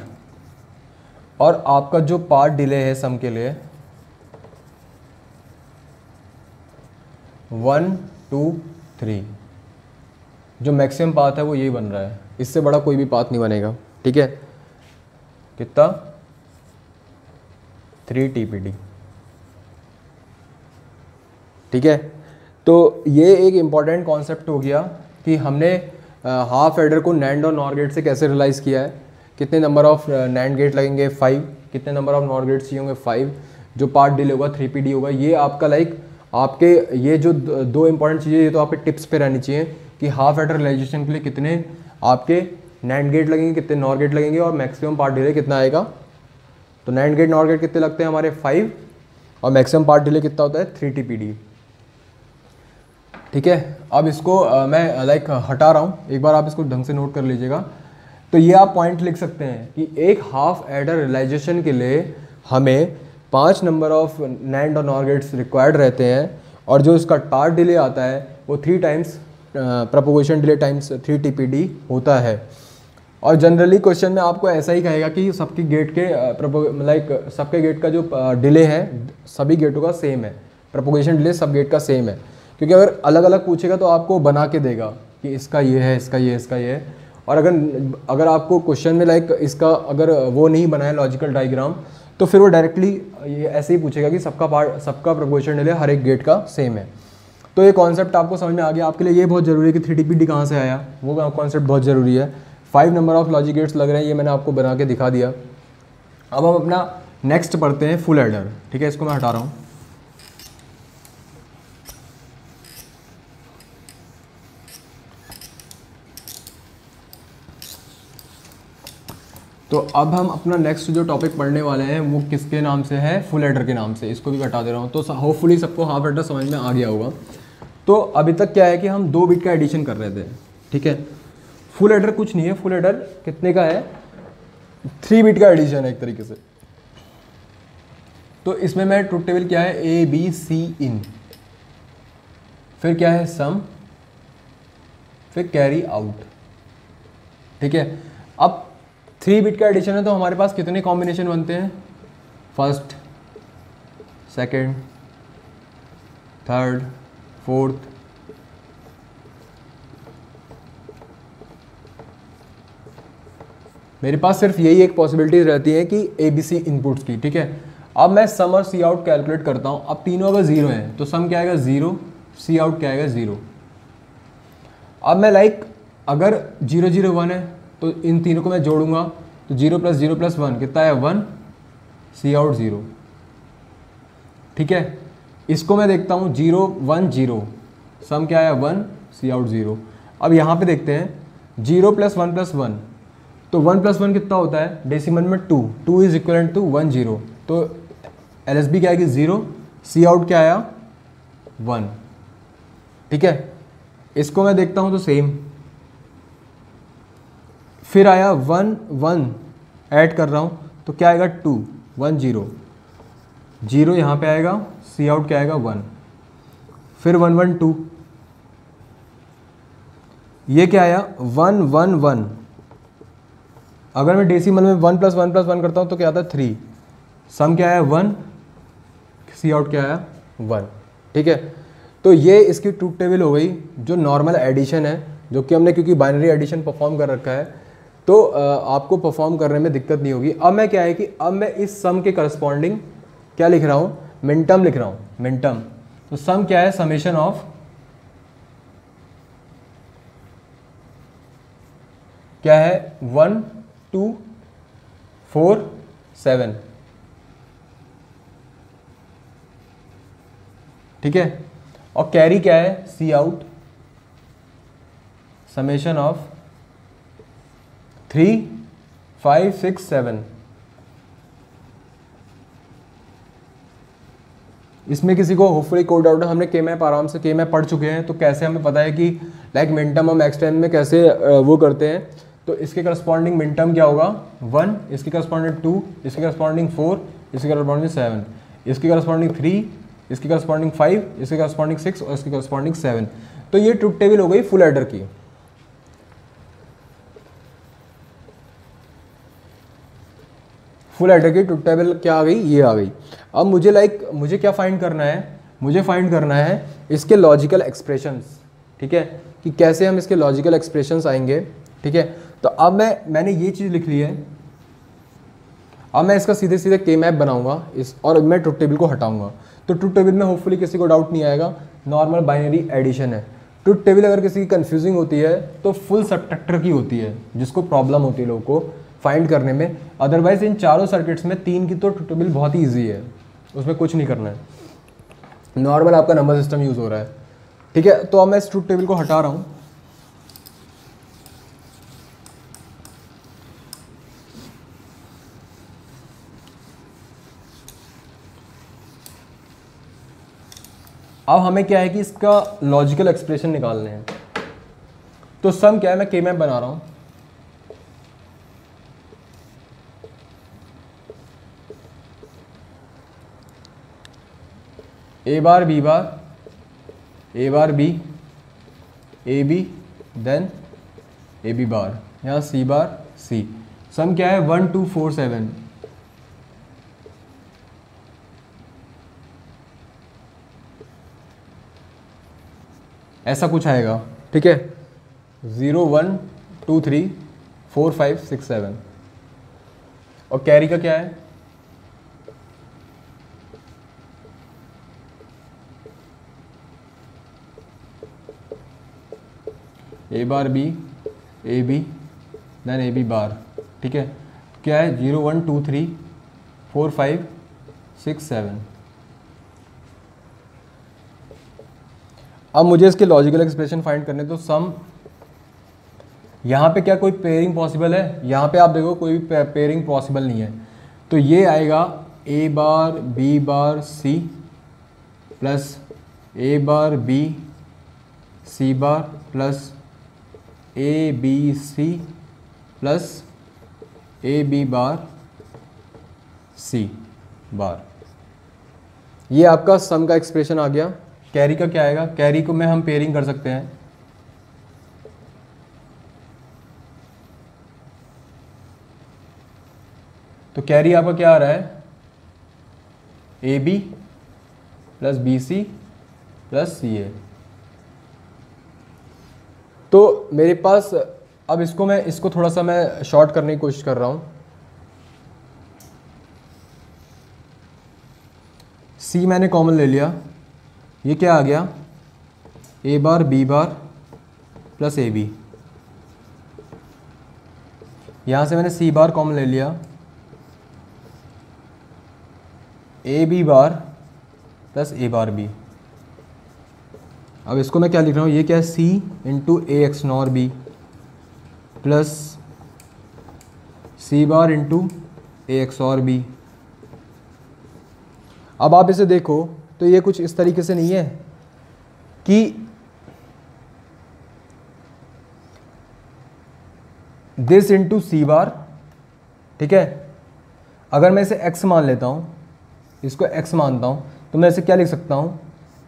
और आपका जो पार्ट डिले है सम के लिए 1 2 3, जो मैक्सिमम पाथ है वो यही बन रहा है, इससे बड़ा कोई भी पाथ नहीं बनेगा। ठीक है, कितना 3 TPD। ठीक है, तो ये एक इम्पॉर्टेंट कॉन्सेप्ट हो गया कि हमने हाफ एडर को नैंड और नॉर गेट से कैसे रियलाइज़ किया है। कितने नंबर ऑफ नैंड गेट लगेंगे 5, कितने नंबर ऑफ नॉर गेट्स चाहिए होंगे 5, जो पार्ट डिले होगा 3PD होगा। ये आपका लाइक आपके ये जो दो इंपॉर्टेंट चीज़ें ये तो आपके टिप्स पे रहनी चाहिए कि हाफ एडर रियलाइजेशन के लिए कितने आपके नैंड गेट लगेंगे, कितने नॉर गेट लगेंगे और मैक्सिमम पार्ट डिले कितना आएगा। तो नैंड गेट नॉर गेट कितने लगते हैं हमारे 5, और मैक्सिमम पार्ट डिले कितना होता है 3 TPD। ठीक है, अब इसको मैं लाइक हटा रहा हूँ, एक बार आप इसको ढंग से नोट कर लीजिएगा। तो ये आप पॉइंट लिख सकते हैं कि एक हाफ एडर रियलाइजेशन के लिए हमें 5 नंबर ऑफ नैंड और नॉर गेट्स रिक्वायर्ड रहते हैं, और जो इसका पार्ट डिले आता है वो 3 times propagation delay times 3 TPD होता है। और जनरली क्वेश्चन में आपको ऐसा ही कहेगा कि सबके गेट के सबके गेट का जो डिले है सभी गेटों का सेम है, प्रोपोगेशन डिले सब गेट का सेम है। क्योंकि अगर अलग अलग पूछेगा तो आपको बना के देगा कि इसका ये है, इसका ये, इसका ये है। और अगर आपको क्वेश्चन में लाइक इसका अगर वो नहीं बनाया लॉजिकल डायग्राम, तो फिर वो डायरेक्टली ये ऐसे ही पूछेगा कि सबका प्रोपोगेशन डिले हर एक गेट का सेम है। तो ये कॉन्सेप्ट आपको समझ में आ गया। आपके लिए ये बहुत ज़रूरी है कि 3 TPD कहाँ से आया, वो कॉन्सेप्ट बहुत ज़रूरी है। 5 नंबर ऑफ लॉजिक गेट्स लग रहे हैं, ये मैंने आपको बना के दिखा दिया। अब हम अपना नेक्स्ट पढ़ते हैं फुल एडर। ठीक है, इसको मैं हटा रहा हूँ। तो अब हम अपना नेक्स्ट जो टॉपिक पढ़ने वाले हैं वो किसके नाम से है, फुल एडर के नाम से। इसको भी हटा दे रहा हूँ। तो होपफुली सबको हाफ एडर समझ में आ गया होगा। तो अभी तक क्या है कि हम 2 बिट का एडिशन कर रहे थे। ठीक है, फुल एडर कुछ नहीं है, फुल एडर कितने का है 3 बिट का एडिशन है एक तरीके से। तो इसमें मैं ट्रुथ टेबल क्या है A B C इन, फिर क्या है सम, फिर कैरी आउट। ठीक है, अब 3 बिट का एडिशन है तो हमारे पास कितने कॉम्बिनेशन बनते हैं, फर्स्ट, सेकंड, थर्ड, फोर्थ, मेरे पास सिर्फ यही एक पॉसिबिलिटी रहती है कि ABC इनपुट्स की। ठीक है, अब मैं सम और सी आउट कैलकुलेट करता हूँ। अब तीनों अगर 0 हैं तो सम क्या आएगा 0, सी आउट क्या आएगा 0। अब मैं लाइक अगर 0 0 1 है तो इन तीनों को मैं जोड़ूंगा तो 0 + 0 + 1 कितना है 1, सी आउट 0। ठीक है, इसको मैं देखता हूँ 0 1 0, सम क्या है 1, सी आउट 0। अब यहाँ पे देखते हैं 0 + 1 + 1, तो 1 + 1 कितना होता है डेसिमल में 2, 2 इज इक्वल टू 1 0। तो LSB क्या आएगी 0, सी आउट क्या आया 1। ठीक है, इसको मैं देखता हूँ तो सेम, फिर आया 1 1 ऐड कर रहा हूँ तो क्या आएगा 2 1 0, 0 यहाँ पे आएगा, सी आउट क्या आएगा 1, फिर 1 1 2, ये क्या आया 1 1 1। अगर मैं डेसिमल में 1 + 1 + 1 करता हूँ तो क्या आता है 3, सम क्या आया 1, सी आउट क्या आया 1। ठीक है, तो ये इसकी ट्रूथ टेबल हो गई जो नॉर्मल एडिशन है, जो कि हमने क्योंकि बाइनरी एडिशन परफॉर्म कर रखा है तो आपको परफॉर्म करने में दिक्कत नहीं होगी। अब मैं क्या है कि अब मैं इस सम के करस्पॉन्डिंग क्या लिख रहा हूँ, मिनटर्म लिख रहा हूँ, मिनटर्म। तो सम क्या है समेशन ऑफ क्या है 1 2 4 7। ठीक है, और कैरी क्या है सी आउट समेशन ऑफ 3 5 6 7। इसमें किसी को होपफुली कोई डाउट है? हमने के मैप आराम से के मैप पढ़ चुके हैं, तो कैसे हमें पता है कि लाइक मिन टर्म हम एक्स टाइम में कैसे वो करते हैं। तो इसके करस्पॉन्डिंग मिन टर्म क्या होगा 1, इसके करस्पॉन्डिंग 2, इसके करस्पॉन्डिंग 4, इसके करस्पॉन्डिंग 7, इसके करस्पॉन्डिंग 3, इसके करस्पॉन्डिंग 5, इसके करस्पॉन्डिंग 6 और इसके करस्पॉन्डिंग 7। तो ये ट्रुथ टेबल हो गई फुल एडर की। फुल एडर की ट्रुथ टेबल क्या आ गई, ये आ गई। अब मुझे क्या फाइंड करना है, मुझे फाइंड करना है इसके लॉजिकल एक्सप्रेशंस, ठीक है, कि कैसे हम इसके लॉजिकल एक्सप्रेशंस आएंगे, ठीक है। तो अब मैंने ये चीज़ लिख ली है, अब मैं इसका सीधे सीधे के मैप बनाऊंगा और मैं ट्रुथ टेबल को हटाऊंगा। तो ट्रुथ टेबल में होपफुली किसी को डाउट नहीं आएगा, नॉर्मल बाइनरी एडिशन है। ट्रुथ टेबल अगर किसी की कंफ्यूजिंग होती है तो फुल सबट्रैक्टर की होती है, जिसको प्रॉब्लम होती है लोगों को फाइंड करने में। अदरवाइज इन चारों सर्किट्स में 3 की तो ट्रुथ टेबल बहुत ही ईजी है, उसमें कुछ नहीं करना है, नॉर्मल आपका नंबर सिस्टम यूज़ हो रहा है, ठीक है। तो अब मैं इस ट्रुथ टेबल को हटा रहा हूँ। अब हमें क्या है कि इसका लॉजिकल एक्सप्रेशन निकालने हैं। तो सम क्या है, मैं के मैप बना रहा हूं। A bar B bar, A bar B, A B, then A B bar, यहाँ सी बार सी। सम क्या है 1 2 4 7। ऐसा कुछ आएगा, ठीक है। 0 1 2 3 4 5 6 7। और कैरी का क्या है, A bar B, A B, then A B bar, ठीक है। क्या है 0 1 2 3 4 5 6 7। अब मुझे इसके लॉजिकल एक्सप्रेशन फाइंड करने, तो सम यहाँ पे क्या कोई पेयरिंग पॉसिबल है? यहाँ पे आप देखो कोई भी पेयरिंग पॉसिबल नहीं है। तो ये आएगा A bar B bar C plus A bar B C bar plus A B C plus A B bar C bar. ये आपका सम का एक्सप्रेशन आ गया। कैरी का क्या आएगा, कैरी को में हम पेयरिंग कर सकते हैं। तो कैरी आपका क्या आ रहा है, A B plus B C plus C A. तो मेरे पास अब इसको थोड़ा सा मैं शॉर्ट करने की कोशिश कर रहा हूं। सी मैंने कॉमन ले लिया, ये क्या आ गया A bar B bar plus A B. यहाँ से मैंने सी बार कॉमन ले लिया, A B bar plus A bar B. अब इसको मैं क्या लिख रहा हूँ, ये क्या है C into A XNOR B plus C bar into A x और बी। अब आप इसे देखो तो ये कुछ इस तरीके से नहीं है कि दिस इंटू सी बार, ठीक है। अगर मैं इसे x मान लेता हूं, इसको x मानता हूं, तो मैं इसे क्या लिख सकता हूं,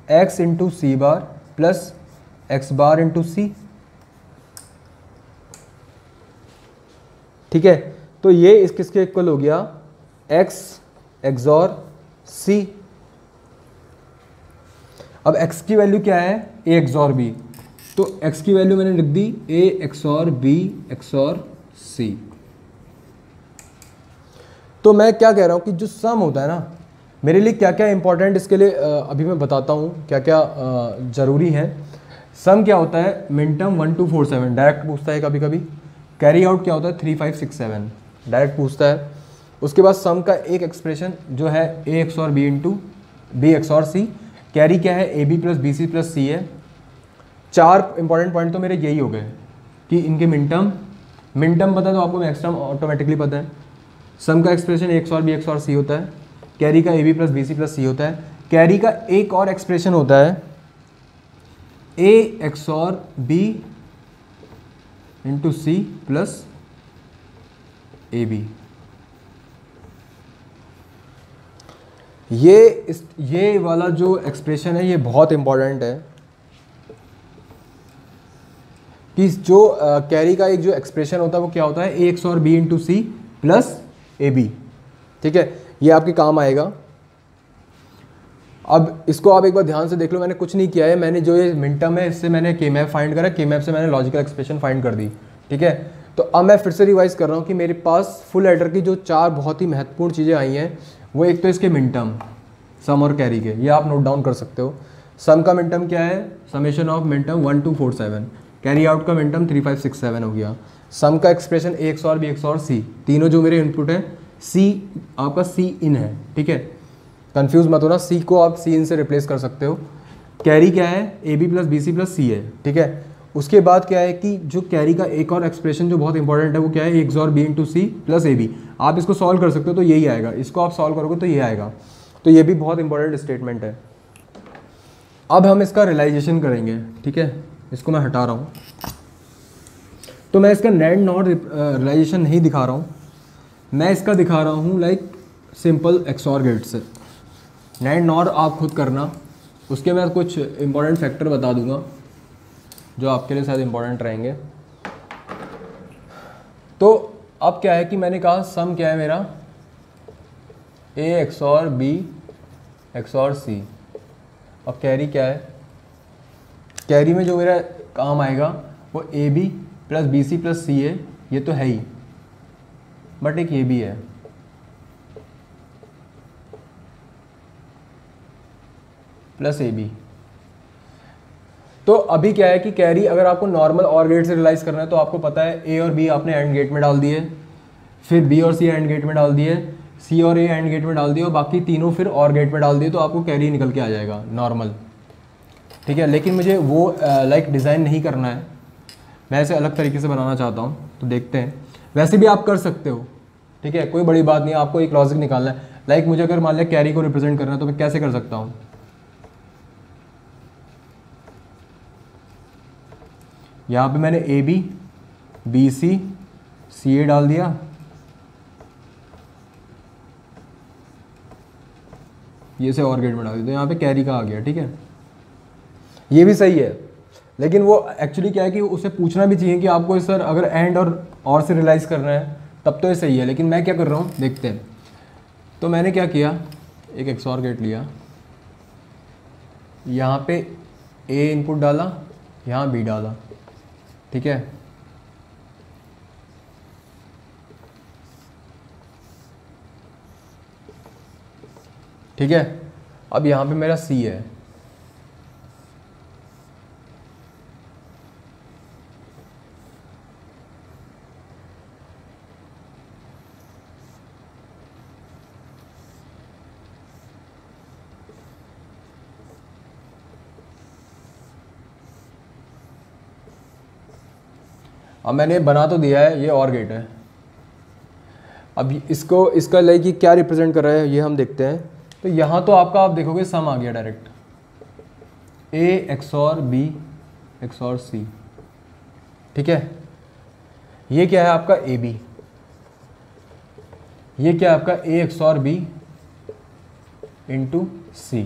x इंटू सी bar plus x bar into सी, ठीक है। तो ये इस किसके इक्वल हो गया, x एक्सॉर c। अब x की वैल्यू क्या है, a एक्सॉर b। तो x की वैल्यू मैंने लिख दी a XOR b XOR c। तो मैं क्या कह रहा हूं कि जो सम होता है ना, मेरे लिए क्या क्या इंपॉर्टेंट इसके लिए अभी मैं बताता हूं क्या क्या ज़रूरी है। सम क्या होता है, मिन टर्म 1 2 4 7 डायरेक्ट पूछता है कभी कभी। कैरी आउट क्या होता है 3 5 6 7 डायरेक्ट पूछता है। उसके बाद सम का एक एक्सप्रेशन जो है ए एक्स और B into B XOR C. Carry क्या है A B plus B C plus C है। 4 इंपॉर्टेंट पॉइंट तो मेरे यही हो गए कि इनके मिन टर्म मिन टर्म पता है तो आपको मैक्स टर्म ऑटोमेटिकली पता है। सम का expression a XOR B XOR C होता है, कैरी का AB plus BC plus C होता है। कैरी का एक और एक्सप्रेशन होता है A XOR B into C plus AB। ये वाला जो एक्सप्रेशन है ये बहुत इंपॉर्टेंट है कि जो कैरी का एक जो एक्सप्रेशन होता है वो क्या होता है A XOR B into C plus AB। ठीक है, ये आपके काम आएगा। अब इसको आप एक बार ध्यान से देख लो, मैंने कुछ नहीं किया है, मैंने जो ये मिन टर्म है इससे मैंने के मैप फाइंड करा, के मैप से मैंने लॉजिकल एक्सप्रेशन फाइंड कर दी। ठीक है, तो अब मैं फिर से रिवाइज कर रहा हूँ कि मेरे पास फुल एडर की जो 4 बहुत ही महत्वपूर्ण चीज़ें आई हैं वो एक तो इसके मिन टर्म सम और कैरी के, ये आप नोट डाउन कर सकते हो। सम का मिन टर्म क्या है, summation of min term 1 2 4 7, carry out का मिन टर्म 3 5 6 7 हो गया। सम का expression A XOR B XOR C, तीनों जो मेरे इनपुट है, C आपका C इन है। ठीक है, कंफ्यूज मत होना, C को आप C इन से रिप्लेस कर सकते हो। कैरी क्या है, AB plus BC plus C है। ठीक है, उसके बाद क्या है कि जो कैरी का एक और एक्सप्रेशन जो बहुत इंपॉर्टेंट है वो क्या है, A XOR B into C plus AB। आप इसको सॉल्व कर सकते हो तो यही आएगा, इसको आप सॉल्व करोगे तो ये आएगा, तो ये भी बहुत इंपॉर्टेंट स्टेटमेंट है। अब हम इसका रियलाइजेशन करेंगे। ठीक है, इसको मैं हटा रहा हूँ, तो मैं इसका नेट नॉट रियलाइजेशन नहीं दिखा रहा हूँ, मैं इसका दिखा रहा हूँ लाइक सिंपल XOR गेट से। नेट नॉट आप खुद करना, उसके मैं कुछ इंपॉर्टेंट फैक्टर बता दूंगा जो आपके लिए शायद इंपॉर्टेंट रहेंगे। तो अब क्या है कि मैंने कहा सम क्या है मेरा, A XOR B XOR C। अब कैरी क्या है, कैरी में जो मेरा काम आएगा वो AB plus BC plus C है, ये तो है ही, बट एक ये भी है प्लस AB। तो अभी क्या है कि कैरी अगर आपको नॉर्मल और गेट से रियलाइज करना है तो आपको पता है A और B आपने एंड गेट में डाल दिए, फिर B और C एंड गेट में डाल दिए, C और A एंड गेट में डाल दिए और बाकी तीनों फिर और गेट में डाल दिए, तो आपको कैरी निकल के आ जाएगा नॉर्मल। ठीक है, लेकिन मुझे वो लाइक डिज़ाइन नहीं करना है, मैं इसे अलग तरीके से बनाना चाहता हूँ, तो देखते हैं। वैसे भी आप कर सकते हो, ठीक है, कोई बड़ी बात नहीं है, आपको एक लॉजिक निकालना है। लाइक मुझे अगर मान लिया कैरी को रिप्रेजेंट करना है तो मैं कैसे कर सकता हूँ, यहाँ पे मैंने AB BC CA डाल दिया, ये से और गेट में डाल दिया, तो यहाँ पे कैरी का आ गया। ठीक है, ये भी सही है, लेकिन वो एक्चुअली क्या है कि उसे पूछना भी चाहिए कि आपको सर अगर एंड और से रियलाइज करना है तब तो ये सही है, लेकिन मैं क्या कर रहा हूँ देखते हैं। तो मैंने क्या किया, एक XOR गेट लिया, यहाँ पे A इनपुट डाला, यहाँ B डाला। ठीक है, ठीक है, अब यहाँ पे मेरा C है, अब मैंने बना तो दिया है, ये और गेट है। अब इसको इसका लाइक ये क्या रिप्रेजेंट कर रहा है ये हम देखते हैं। तो यहाँ तो आपका आप देखोगे सम आ गया direct, A XOR B XOR C। ठीक है, ये क्या है आपका AB, ये क्या है आपका A XOR B into C।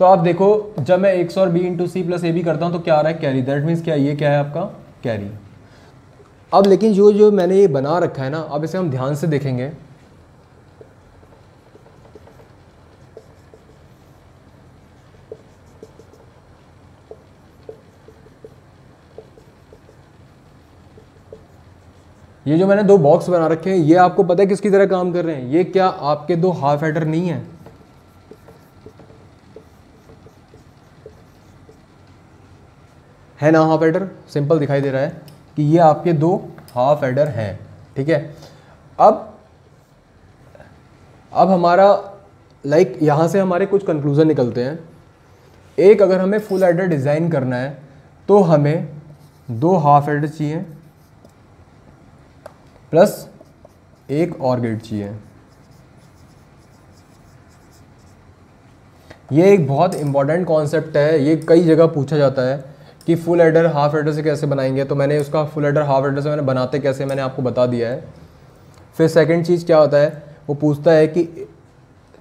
तो आप देखो जब मैं A XOR B into C plus AB करता हूँ तो क्या आ रहा है, कैरी। दैट मीन्स क्या, ये क्या है आपका कैरी। अब लेकिन जो मैंने ये बना रखा है ना, अब इसे हम ध्यान से देखेंगे। ये जो मैंने 2 बॉक्स बना रखे हैं, ये आपको पता है किसकी तरह काम कर रहे हैं, ये क्या आपके 2 हाफ एडर नहीं है, है ना। हाफ एडर सिंपल दिखाई दे रहा है कि ये आपके 2 हाफ एडर हैं। ठीक है, अब हमारा लाइक यहाँ से हमारे कुछ कंक्लूजन निकलते हैं। एक, अगर हमें फुल एडर डिज़ाइन करना है तो हमें 2 हाफ एडर चाहिए प्लस एक और गेट चाहिए। ये एक बहुत इंपॉर्टेंट कॉन्सेप्ट है, ये कई जगह पूछा जाता है कि फुल एडर हाफ एडर से कैसे बनाएंगे। तो मैंने उसका फुल एडर हाफ एडर से मैंने बनाते कैसे मैंने आपको बता दिया है। फिर सेकंड चीज़ क्या होता है, वो पूछता है कि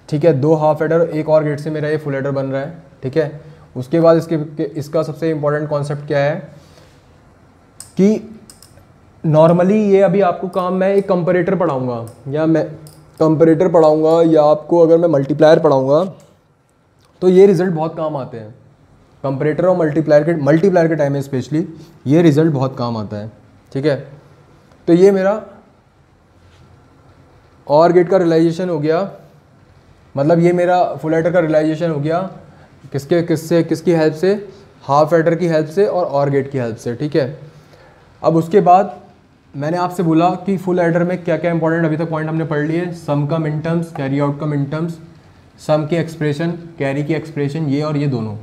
ठीक है 2 हाफ एडर एक और गेट से मेरा ये फुल एडर बन रहा है, ठीक है। उसके बाद इसका सबसे इंपॉर्टेंट कॉन्सेप्ट क्या है कि नॉर्मली ये अभी आपको काम मैं एक कंपैरेटर पढ़ाऊँगा या मैं कंपैरेटर पढ़ाऊँगा या आपको अगर मैं मल्टीप्लायर पढ़ाऊँगा तो ये रिज़ल्ट बहुत काम आते हैं। कंपैरेटर और मल्टीप्लायर के टाइम में स्पेशली ये रिज़ल्ट बहुत काम आता है, ठीक है। तो ये मेरा और गेट का रियलाइजेशन हो गया, मतलब ये मेरा फुल एडर का रियलाइजेशन हो गया किसकी हेल्प से, हाफ एडर की हेल्प से और गेट की हेल्प से, ठीक है। अब उसके बाद मैंने आपसे बोला कि फुल एडर में क्या क्या इंपॉर्टेंट अभी तक पॉइंट हमने पढ़ लिए। सम का मिन टर्म्स, कैरी आउट का मिन टर्म्स, सम की एक्सप्रेशन, कैरी की एक्सप्रेशन, ये और ये दोनों।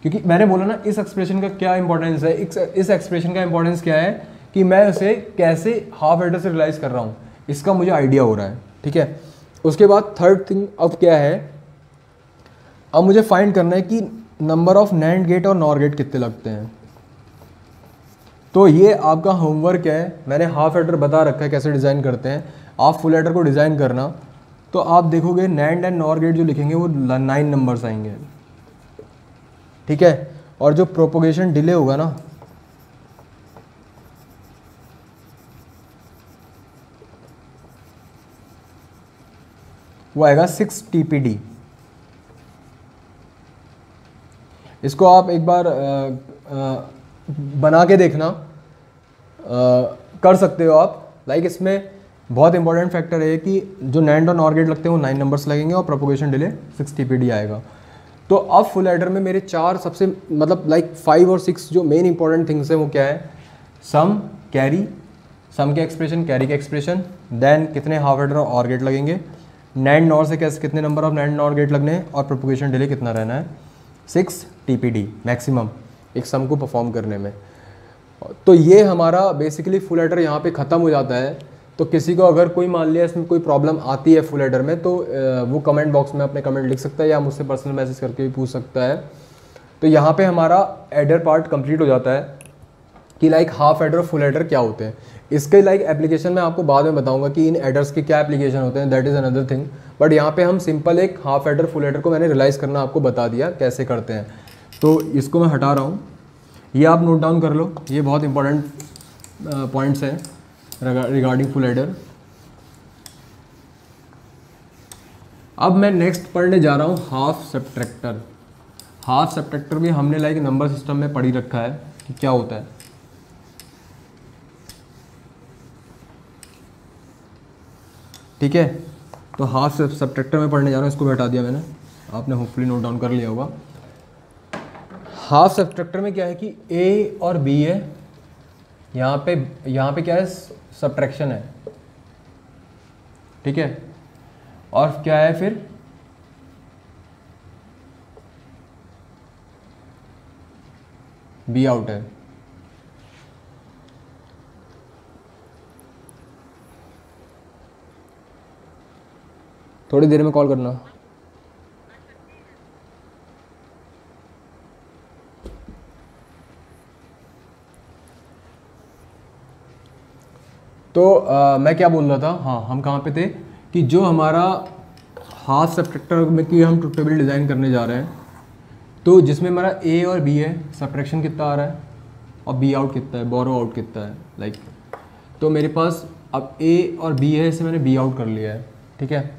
क्योंकि मैंने बोला ना इस एक्सप्रेशन का क्या इंपॉर्टेंस है, इस एक्सप्रेशन का इंपॉर्टेंस क्या है कि मैं उसे कैसे हाफ एडर से रियलाइज कर रहा हूँ, इसका मुझे आइडिया हो रहा है, ठीक है। उसके बाद थर्ड थिंग अब क्या है, अब मुझे फाइंड करना है कि नंबर ऑफ नैंड गेट और नॉर गेट कितने लगते हैं। तो ये आपका होमवर्क है, मैंने हाफ एडर बता रखा है कैसे डिज़ाइन करते हैं। आप फुल एडर को डिज़ाइन करना तो आप देखोगे नैंड एंड नॉर गेट जो लिखेंगे वो 9 नंबर्स आएंगे, ठीक है। और जो प्रोपोगेशन डिले होगा ना वो आएगा 6 TPD। इसको आप एक बार बना के देखना, कर सकते हो आप। लाइक इसमें बहुत इंपॉर्टेंट फैक्टर है कि जो नैंड और नॉर गेट लगते हैं वो 9 नंबर्स लगेंगे और प्रोपोगेशन डिले 6 TPD आएगा। तो अब फुल एडर में मेरे 4 सबसे मतलब लाइक 5 और 6 जो मेन इंपॉर्टेंट थिंग्स है वो क्या है, सम, कैरी, सम के एक्सप्रेशन, कैरी के एक्सप्रेशन, देन कितने हाफ एडर और गेट लगेंगे, नैंड नॉर से कैसे कितने number of NAND NOR gate लगने हैं और प्रोपोगेशन डिले कितना रहना है, 6 TPD मैक्सिमम एक सम को परफॉर्म करने में। तो ये हमारा बेसिकली फुल एडर यहाँ पे ख़त्म हो जाता है। तो किसी को अगर कोई मान लिया इसमें कोई प्रॉब्लम आती है फुल एडर में तो वो कमेंट बॉक्स में अपने कमेंट लिख सकता है या मुझसे पर्सनल मैसेज करके भी पूछ सकता है। तो यहाँ पे हमारा एडर पार्ट कंप्लीट हो जाता है कि लाइक हाफ एडर और फुल एडर क्या होते हैं। इसके लाइक एप्लीकेशन मैं आपको बाद में बताऊंगा कि इन एडर्स के क्या एप्लीकेशन होते हैं, that is another thing. But यहाँ पे हम सिंपल एक हाफ एडर फुल एडर को मैंने रियलाइज़ करना आपको बता दिया कैसे करते हैं। तो इसको मैं हटा रहा हूँ, ये आप नोट डाउन कर लो, ये बहुत इंपॉर्टेंट पॉइंट्स हैं रिगार्डिंग फुल एडर। अब मैं नेक्स्ट पढ़ने जा रहा हूँ हाफ सब्ट्रैक्टर। हाफ सब्ट्रैक्टर भी हमने लाइक नंबर सिस्टम में पढ़ी रखा है कि क्या होता है। ठीक है, तो हाफ सब्ट्रैक्टर में पढ़ने जा रहा हूँ, इसको भी हटा दिया मैंने, आपने होपफुली नोट डाउन कर लिया होगा। हाफ सब्ट्रैक्टर में क्या है कि ए और बी है, यहाँ पे क्या है सब्ट्रैक्शन है, ठीक है। और क्या है फिर बी आउट है। थोड़ी देर में कॉल करना। तो मैं क्या बोल रहा था, हाँ हम कहाँ पे थे कि जो हमारा हाफ सब्ट्रैक्टर में कि हम ट्रुथ टेबल डिज़ाइन करने जा रहे हैं, तो जिसमें हमारा ए और बी है, सब्ट्रैक्शन कितना आ रहा है और बी आउट कितना है, बोरो आउट कितना है लाइक। तो मेरे पास अब ए और बी है, इसे मैंने बी आउट कर लिया है, ठीक है।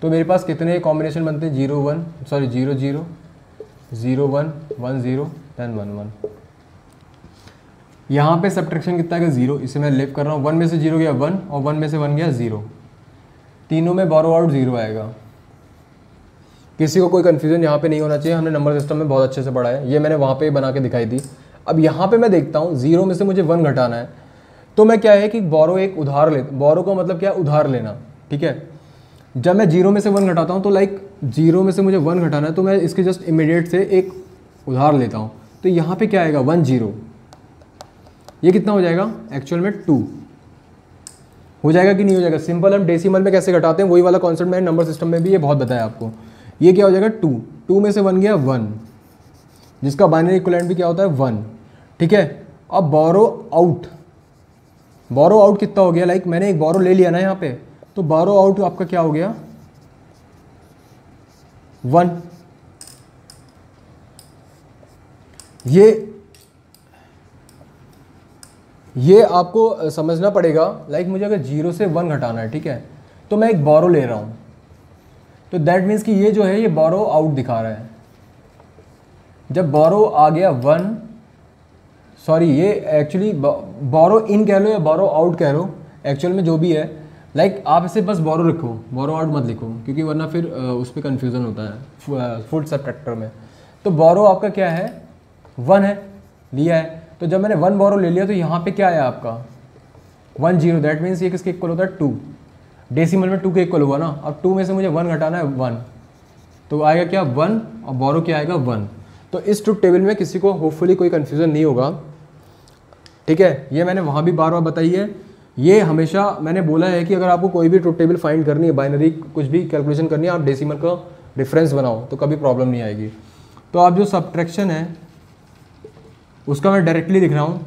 तो मेरे पास कितने कॉम्बिनेशन बनते हैं, 0 1 0 0 0 1 1 0 10 1 1। यहाँ पे सब्ट्रैक्शन कितना है 0, इसे मैं लेफ्ट कर रहा हूँ, 1 में से 0 गया 1 और 1 में से 1 गया 0, तीनों में बोरो आउट 0 आएगा। किसी को कोई कन्फ्यूजन यहाँ पे नहीं होना चाहिए, हमने नंबर सिस्टम में बहुत अच्छे से पढ़ा है, ये मैंने वहाँ पे बना के दिखाई दी। अब यहाँ पे मैं देखता हूँ 0 में से मुझे 1 घटाना है, तो मैं क्या है कि बोरो एक उधार ले, बोरो का मतलब क्या, उधार लेना, ठीक है। जब मैं 0 में से 1 घटाता हूँ तो लाइक 0 में से मुझे 1 घटाना है, तो मैं इसके जस्ट इमीडिएट से एक उधार लेता हूँ। तो यहाँ पे क्या आएगा 1 0, ये कितना हो जाएगा एक्चुअल में 2, हो जाएगा कि नहीं हो जाएगा? सिंपल हम डेसिमल में कैसे घटाते हैं वही वाला कॉन्सेप्ट मैंने नंबर सिस्टम में भी ये बहुत बताया आपको। ये क्या हो जाएगा 2, 2 में से 1 गया 1, जिसका बाइनरी इक्विवेलेंट भी क्या होता है 1, ठीक है। अब बोरो आउट, बोरो आउट कितना हो गया? लाइक मैंने एक बोरो ले लिया ना यहाँ पे, तो बोरो आउट आपका क्या हो गया 1। ये आपको समझना पड़ेगा। लाइक मुझे अगर 0 से 1 घटाना है, ठीक है, तो मैं एक बोरो ले रहा हूँ, तो दैट मीन्स कि ये जो है ये बोरो आउट दिखा रहा है। जब बोरो आ गया 1, सॉरी ये एक्चुअली बोरो इन कह लो या बोरो आउट कह लो, एक्चुअल में जो भी है, लाइक आप इसे बस बोरो लिखो, बोरो आउट मत लिखो, क्योंकि वरना फिर उस पर कन्फ्यूज़न होता है फुल सबट्रैक्टर में। तो बोरो आपका क्या है 1 है, लिया है। तो जब मैंने 1 बोरो ले लिया तो यहाँ पे क्या है आपका 1 0, दैट मीन्स ये किसके इक्वल होता है 2, डेसिमल में 2 के इक्वल हुआ ना। अब 2 में से मुझे 1 घटाना है 1, तो आएगा क्या 1 और बोरो क्या आएगा 1। तो इस ट्रुथ टेबल में किसी को होपफुली कोई कन्फ्यूज़न नहीं होगा, ठीक है। ये मैंने वहाँ भी बार बार बताई है। ये हमेशा मैंने बोला है कि अगर आपको कोई भी ट्रुथ टेबल फाइंड करनी है, बाइनरी कुछ भी कैलकुलेशन करनी है, आप डेसिमल का रेफरेंस बनाओ तो कभी प्रॉब्लम नहीं आएगी। तो आप जो सब्ट्रैक्शन है उसका मैं डायरेक्टली लिख रहा हूँ,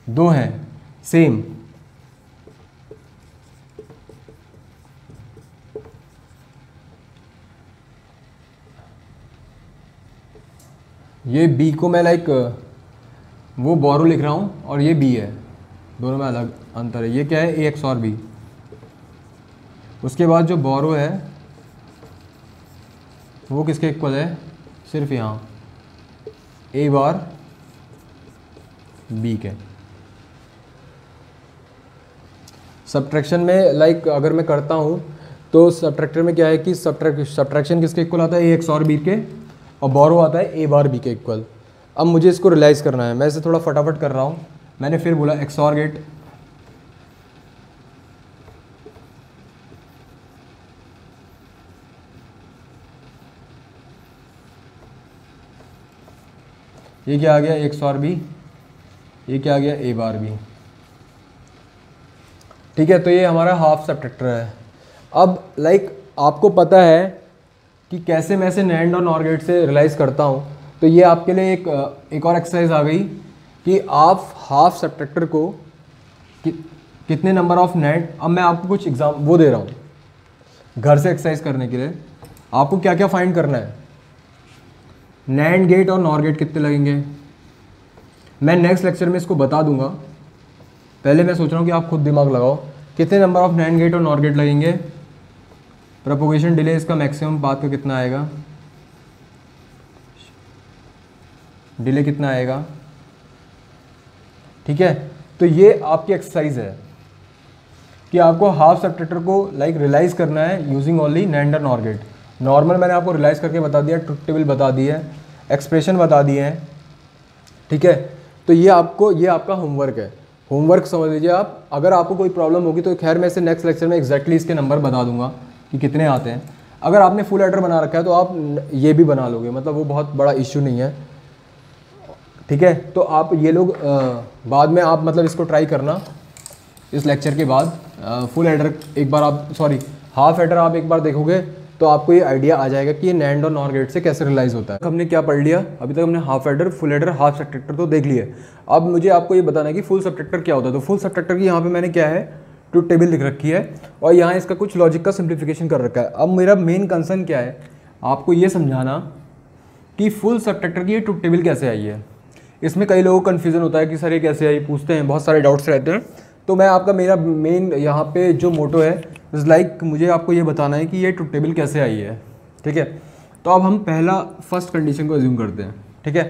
2 हैं सेम, ये बी को मैं लाइक वो बोरो लिख रहा हूँ और ये बी है, दोनों में अलग अंतर है। ये क्या है ए एक्स और बी। उसके बाद जो बोरो है वो किसके इक्वल है, सिर्फ यहाँ ए बार बी के। सब्ट्रैक्शन में लाइक अगर मैं करता हूँ तो सब्ट्रैक्टर में क्या है कि सब्ट्रैक्शन किसके इक्वल आता है ए एक्स और बी के, और बोरो आता है ए बार बी के इक्वल। अब मुझे इसको रियलाइज़ करना है, मैं इसे थोड़ा फटाफट कर रहा हूँ। मैंने फिर बोला एक्सऑर गेट, ये क्या आ गया एक्स और बी, ये क्या आ गया ए बार बी, ठीक है। तो ये हमारा हाफ सब्ट्रैक्टर है। अब लाइक आपको पता है कि कैसे मैं इसे नैंड और नॉर गेट से रियलाइज़ करता हूँ, तो ये आपके लिए एक और एक्सरसाइज आ गई कि आप हाफ सब्ट्रैक्टर को कितने नंबर ऑफ नैंड, अब मैं आपको कुछ एग्जाम वो दे रहा हूँ घर से एक्सरसाइज करने के लिए। आपको क्या क्या फाइंड करना है, नैंड गेट और नॉर गेट कितने लगेंगे, मैं नेक्स्ट लेक्चर में इसको बता दूंगा। पहले मैं सोच रहा हूँ कि आप खुद दिमाग लगाओ, कितने नंबर ऑफ नैंड गेट और नॉर गेट लगेंगे, प्रोपोगेशन डिले इसका मैक्सिमम पाथ का कितना आएगा, डिले कितना आएगा, ठीक है। तो ये आपकी एक्सरसाइज है कि आपको हाफ सब्ट्रैक्टर को लाइक रियलाइज़ करना है यूजिंग ओनली नैंड और नॉर गेट। नॉर्मल मैंने आपको रियलाइज़ करके बता दिया, ट्रुथ टेबल बता दी है, एक्सप्रेशन बता दिए हैं, ठीक है। तो ये आपका होमवर्क है, होमवर्क समझ लीजिए आप। अगर आपको कोई प्रॉब्लम होगी तो खैर मैं इसे नेक्स्ट लेक्चर में एग्जैक्टली इसके नंबर बता दूंगा कि कितने आते हैं। अगर आपने फुल एडर बना रखा है तो आप ये भी बना लोगे, मतलब वो बहुत बड़ा इश्यू नहीं है, ठीक है। तो आप ये लोग बाद में आप मतलब इसको ट्राई करना इस लेक्चर के बाद। फुल एडर एक बार आप, सॉरी हाफ एडर आप एक बार देखोगे तो आपको ये आइडिया आ जाएगा कि ये नैंड और नॉर गेट से कैसे रियलाइज होता है। हमने क्या पढ़ लिया अभी तक, हमने half adder, full adder, half subtractor तो देख लिया। अब मुझे आपको ये बताना है कि फुल सब्ट्रैक्टर क्या होता है। तो फुल सब्ट्रैक्टर की यहाँ पे मैंने क्या है ट्रुथ टेबल लिख रखी है और यहाँ इसका कुछ लॉजिक का सिंप्लीफिकेशन कर रखा है। अब मेरा मेन कंसर्न क्या है, आपको ये समझाना कि फुल सब्ट्रैक्टर की ये ट्रुथ टेबल कैसे आई है। इसमें कई लोगों को कन्फ्यूजन होता है कि सर ये कैसे आई, पूछते हैं, बहुत सारे डाउट्स रहते हैं। तो मैं आपका मेरा मेन यहाँ पे जो मोटो है इज़ लाइक मुझे आपको ये बताना है कि ये ट्रुथ टेबल कैसे आई है, ठीक है। तो अब हम पहला फर्स्ट कंडीशन को एज्यूम करते हैं, ठीक है।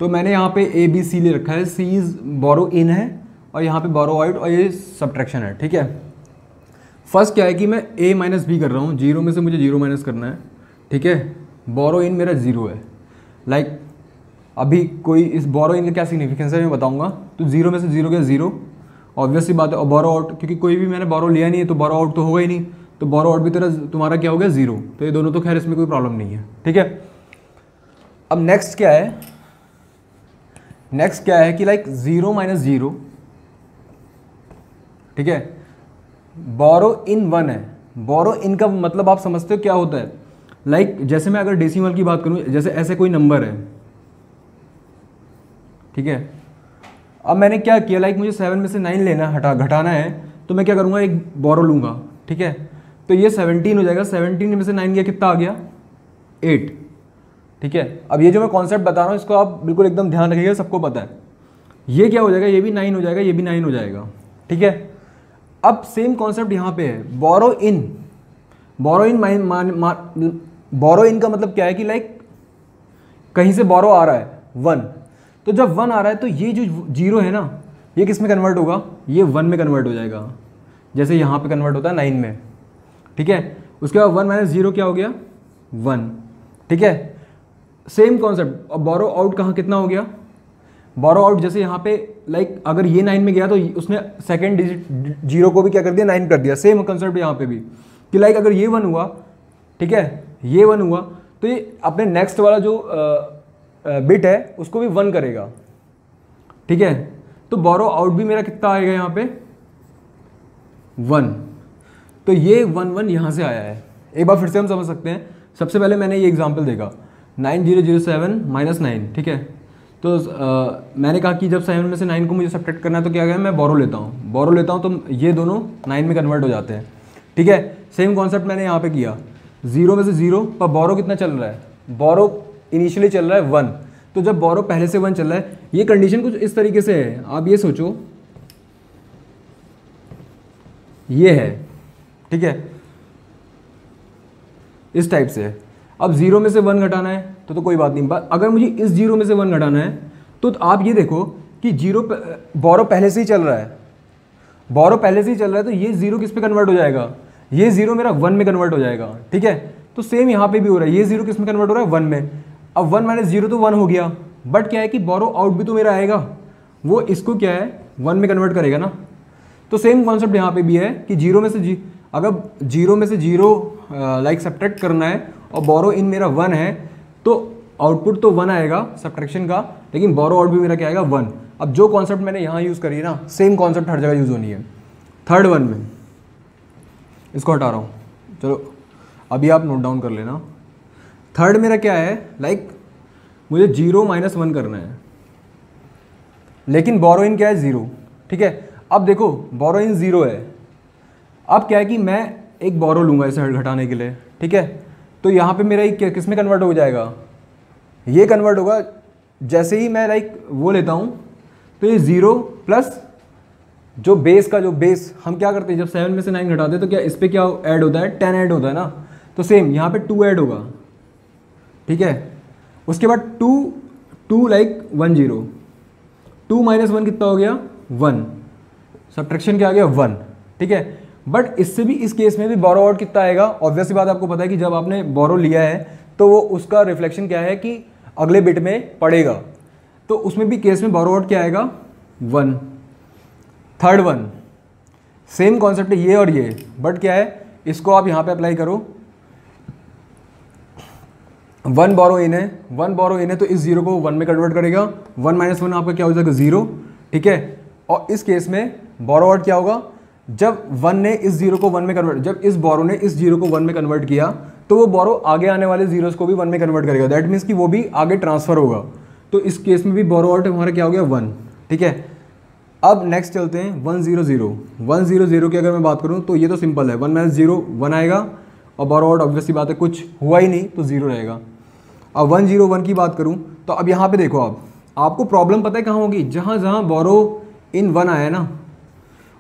तो मैंने यहाँ पे ए बी सी ले रखा है, सी इज़ बोरो इन है और यहाँ पे बोरो आउट और ये सब्ट्रैक्शन है, ठीक है। फर्स्ट क्या है कि मैं ए माइनस बी कर रहा हूँ, जीरो में से मुझे जीरो माइनस करना है, ठीक है। बोरो इन मेरा जीरो है, लाइक अभी कोई इस बोरो इन का क्या सिग्निफिकेंस है मैं बताऊँगा। तो जीरो में से जीरो गया जीरो, ऑब्वियस सी बात है। और बोरो आउट, क्योंकि कोई भी मैंने बोरो लिया नहीं है तो बोरो आउट तो होगा ही नहीं, तो बोरो आउट भी तुम्हारा क्या हो गया जीरो। तो ये दोनों तो खैर इसमें कोई प्रॉब्लम नहीं है, ठीक है। अब नेक्स्ट क्या है, नेक्स्ट क्या है कि लाइक जीरो माइनस जीरो, ठीक है। बोरो इन वन है। बोरो इन का मतलब आप समझते हो क्या होता है? लाइक जैसे मैं अगर डेसिमल की बात करूँ, जैसे ऐसे कोई नंबर है, ठीक है, अब मैंने क्या किया, लाइक मुझे 7 में से 9 लेना घटाना है, तो मैं क्या करूँगा, एक बोरो लूँगा, ठीक है, तो ये 17 हो जाएगा। 17 में से 9 गया, कितना आ गया? 8, ठीक है। अब ये जो मैं कॉन्सेप्ट बता रहा हूँ इसको आप बिल्कुल एकदम ध्यान रखिएगा, सबको पता है। ये क्या हो जाएगा, ये भी 9 हो जाएगा, ये भी 9 हो जाएगा, ठीक है। अब सेम कॉन्सेप्ट यहाँ पे है, बोरो इन। बोरो इन का मतलब क्या है कि लाइक कहीं से बोरो आ रहा है 1, तो जब 1 आ रहा है तो ये जो 0 है ना, ये किस में कन्वर्ट होगा, ये 1 में कन्वर्ट हो जाएगा, जैसे यहाँ पे कन्वर्ट होता है 9 में, ठीक है। उसके बाद 1 माइनस 0 क्या हो गया, 1, ठीक है। Same concept. अब बोरो आउट कहाँ कितना हो गया, बोरो आउट जैसे यहाँ पे लाइक अगर ये 9 में गया तो उसने सेकेंड डिजिट 0 को भी क्या कर दिया, 9 कर दिया। सेम कॉन्सेप्ट यहाँ पे भी कि लाइक अगर ये 1 हुआ, ठीक है, ये 1 हुआ तो ये अपने नेक्स्ट वाला जो बिट है उसको भी 1 करेगा, ठीक है। तो बोरो आउट भी मेरा कितना आएगा यहाँ पे, 1। तो ये 1 1 यहाँ से आया है। एक बार फिर से हम समझ सकते हैं। सबसे पहले मैंने ये एग्जांपल देखा 9007 माइनस 9, ठीक है। तो मैंने कहा कि जब 7 में से 9 को मुझे सब्ट्रैक्ट करना है तो क्या है, मैं बोरो लेता हूँ तो ये दोनों 9 में कन्वर्ट हो जाते हैं, ठीक है। सेम कॉन्सेप्ट मैंने यहाँ पे किया, 0 में से 0 पर बोरो कितना चल रहा है, बोरो इनिशियली चल रहा है 1, तो जब बोरो पहले से 1 चल रहा है, ये कंडीशन कुछ इस तरीके से है। आप ये सोचो, ये है, ठीक है, इस टाइप से। अब 0 में से 1 घटाना है तो कोई बात नहीं, अगर मुझे इस 0 में से 1 घटाना है तो आप ये देखो कि बोरो पहले से ही चल रहा है, बोरो पहले से ही चल रहा है, तो ये 0 किस पे कन्वर्ट हो जाएगा, ये 0 मेरा 1 में कन्वर्ट हो जाएगा, ठीक है। तो सेम यहाँ पे भी हो रहा है, ये 0 किस में कन्वर्ट हो रहा है, 1 में। अब 1 माइनस 0 तो 1 हो गया, बट क्या है कि बोरो आउट भी तो मेरा आएगा, वो इसको क्या है 1 में कन्वर्ट करेगा ना। तो सेम कॉन्सेप्ट यहाँ पे भी है कि 0 में से अगर 0 में से 0 लाइक सब्ट्रैक्ट करना है और बोरो इन मेरा 1 है तो आउटपुट तो 1 आएगा सब्ट्रैक्शन का, लेकिन बोरो आउट भी मेरा क्या आएगा, 1। अब जो कॉन्सेप्ट मैंने यहाँ यूज़ करी है ना, सेम कॉन्सेप्ट हर जगह यूज़ होनी है। थर्ड वन में इसको हटा रहा हूँ, चलो अभी आप नोट डाउन कर लेना। थर्ड मेरा क्या है, लाइक मुझे 0 माइनस 1 करना है, लेकिन बोरो इन क्या है, 0, ठीक है। अब देखो बोरो इन 0 है, अब क्या है कि मैं एक बोरो लूँगा इसे घटाने के लिए, ठीक है। तो यहाँ पे मेरा एक किस में कन्वर्ट हो जाएगा, ये कन्वर्ट होगा जैसे ही मैं लाइक वो लेता हूँ, तो ये 0 प्लस जो बेस का जो बेस हम क्या करते हैं जब 7 में से 9 घटाते हैं तो क्या इस पर क्या ऐड होता है, 10 ऐड होता है ना। तो सेम यहाँ पे 2 ऐड होगा, ठीक है। उसके बाद 2 लाइक 1 0, 2 माइनस 1 कितना हो गया, 1, सब्ट्रैक्शन क्या आ गया, 1, ठीक है। बट इससे भी इस केस में भी बोरो आउट कितना आएगा, ऑब्वियस सी बात आपको पता है कि जब आपने बोरो लिया है तो वो उसका रिफ्लेक्शन क्या है कि अगले बिट में पड़ेगा, तो उसमें भी केस में बोरो आउट क्या आएगा, 1। थर्ड वन सेम कॉन्सेप्ट है ये और ये, बट क्या है इसको आप यहाँ पे अप्लाई करो। 1 बोरो इन है, 1 बोरो इन है तो इस 0 को 1 में कन्वर्ट करेगा, 1 माइनस 1 आपका क्या हो जाएगा, 0, ठीक है। और इस केस में बोरो आउट क्या होगा, जब 1 ने इस 0 को 1 में कन्वर्ट, जब इस बोरो ने इस 0 को 1 में कन्वर्ट किया तो वो बोरो आगे आने वाले जीरोस को भी 1 में कन्वर्ट करेगा, दैट मीन्स कि वो भी आगे ट्रांसफर होगा। तो इस केस में भी बोरो आउट हमारा क्या हो गया, 1, ठीक है। अब नेक्स्ट चलते हैं 1 0 0, 1 0 0 की अगर मैं बात करूं तो ये तो सिंपल है, 1 माइनस 0 1 आएगा और बोरो आउट ऑब्वियसली बात है कुछ हुआ ही नहीं तो 0 रहेगा। अब 1 0 1 की बात करूं तो अब यहाँ पे देखो आपको प्रॉब्लम पता है कहाँ होगी, जहाँ जहाँ बोरो इन 1 आया ना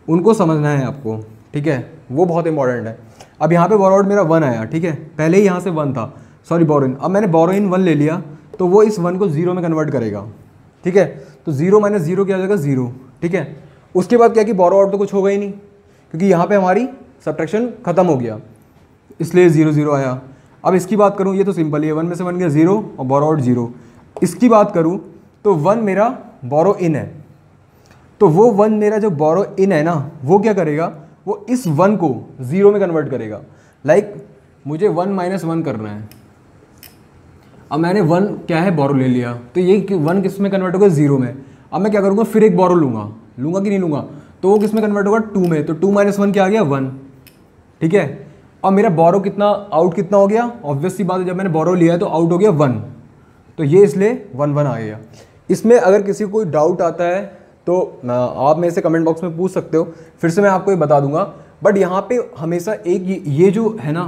उनको समझना है आपको, ठीक है, वो बहुत इंपॉर्टेंट है। अब यहाँ पे बोरो आउट मेरा 1 आया, ठीक है, पहले ही यहाँ से 1 था, सॉरी बोरो इन, अब मैंने बोरो इन 1 ले लिया तो वो इस 1 को 0 में कन्वर्ट करेगा, ठीक है। तो 0 माइनस 0 क्या हो जाएगा, 0, ठीक है। उसके बाद क्या कि बोरो आउट तो कुछ होगा ही नहीं क्योंकि यहाँ पे हमारी सब्ट्रैक्शन खत्म हो गया, इसलिए 0 0 आया। अब इसकी बात करूँ ये तो सिंपल ही है, 1 में से 1 गया 0 और बोरो आउट 0। इसकी बात करूँ तो 1 मेरा बोरो इन है, तो वो 1 मेरा जो बोरो इन है ना वो क्या करेगा, वो इस 1 को 0 में कन्वर्ट करेगा। लाइक मुझे 1 माइनस 1 करना है, अब मैंने 1 क्या है बोरो ले लिया तो ये 1 किस में कन्वर्ट होगा, 0 में। अब मैं क्या करूँगा, फिर एक बोरो लूँगा कि नहीं लूँगा, तो वो किस में कन्वर्ट होगा, 2 में। तो 2 - 1 क्या आ गया, 1, ठीक है। और मेरा बोरो कितना, आउट कितना हो गया, ऑब्वियस सी बात है, जब मैंने बोरो लिया है तो आउट हो गया 1, तो ये इसलिए 1 1 आ गया। इसमें अगर किसी को कोई डाउट आता है तो आप मेरे से कमेंट बॉक्स में पूछ सकते हो, फिर से मैं आपको ये बता दूंगा। बट यहाँ पे हमेशा एक ये जो है ना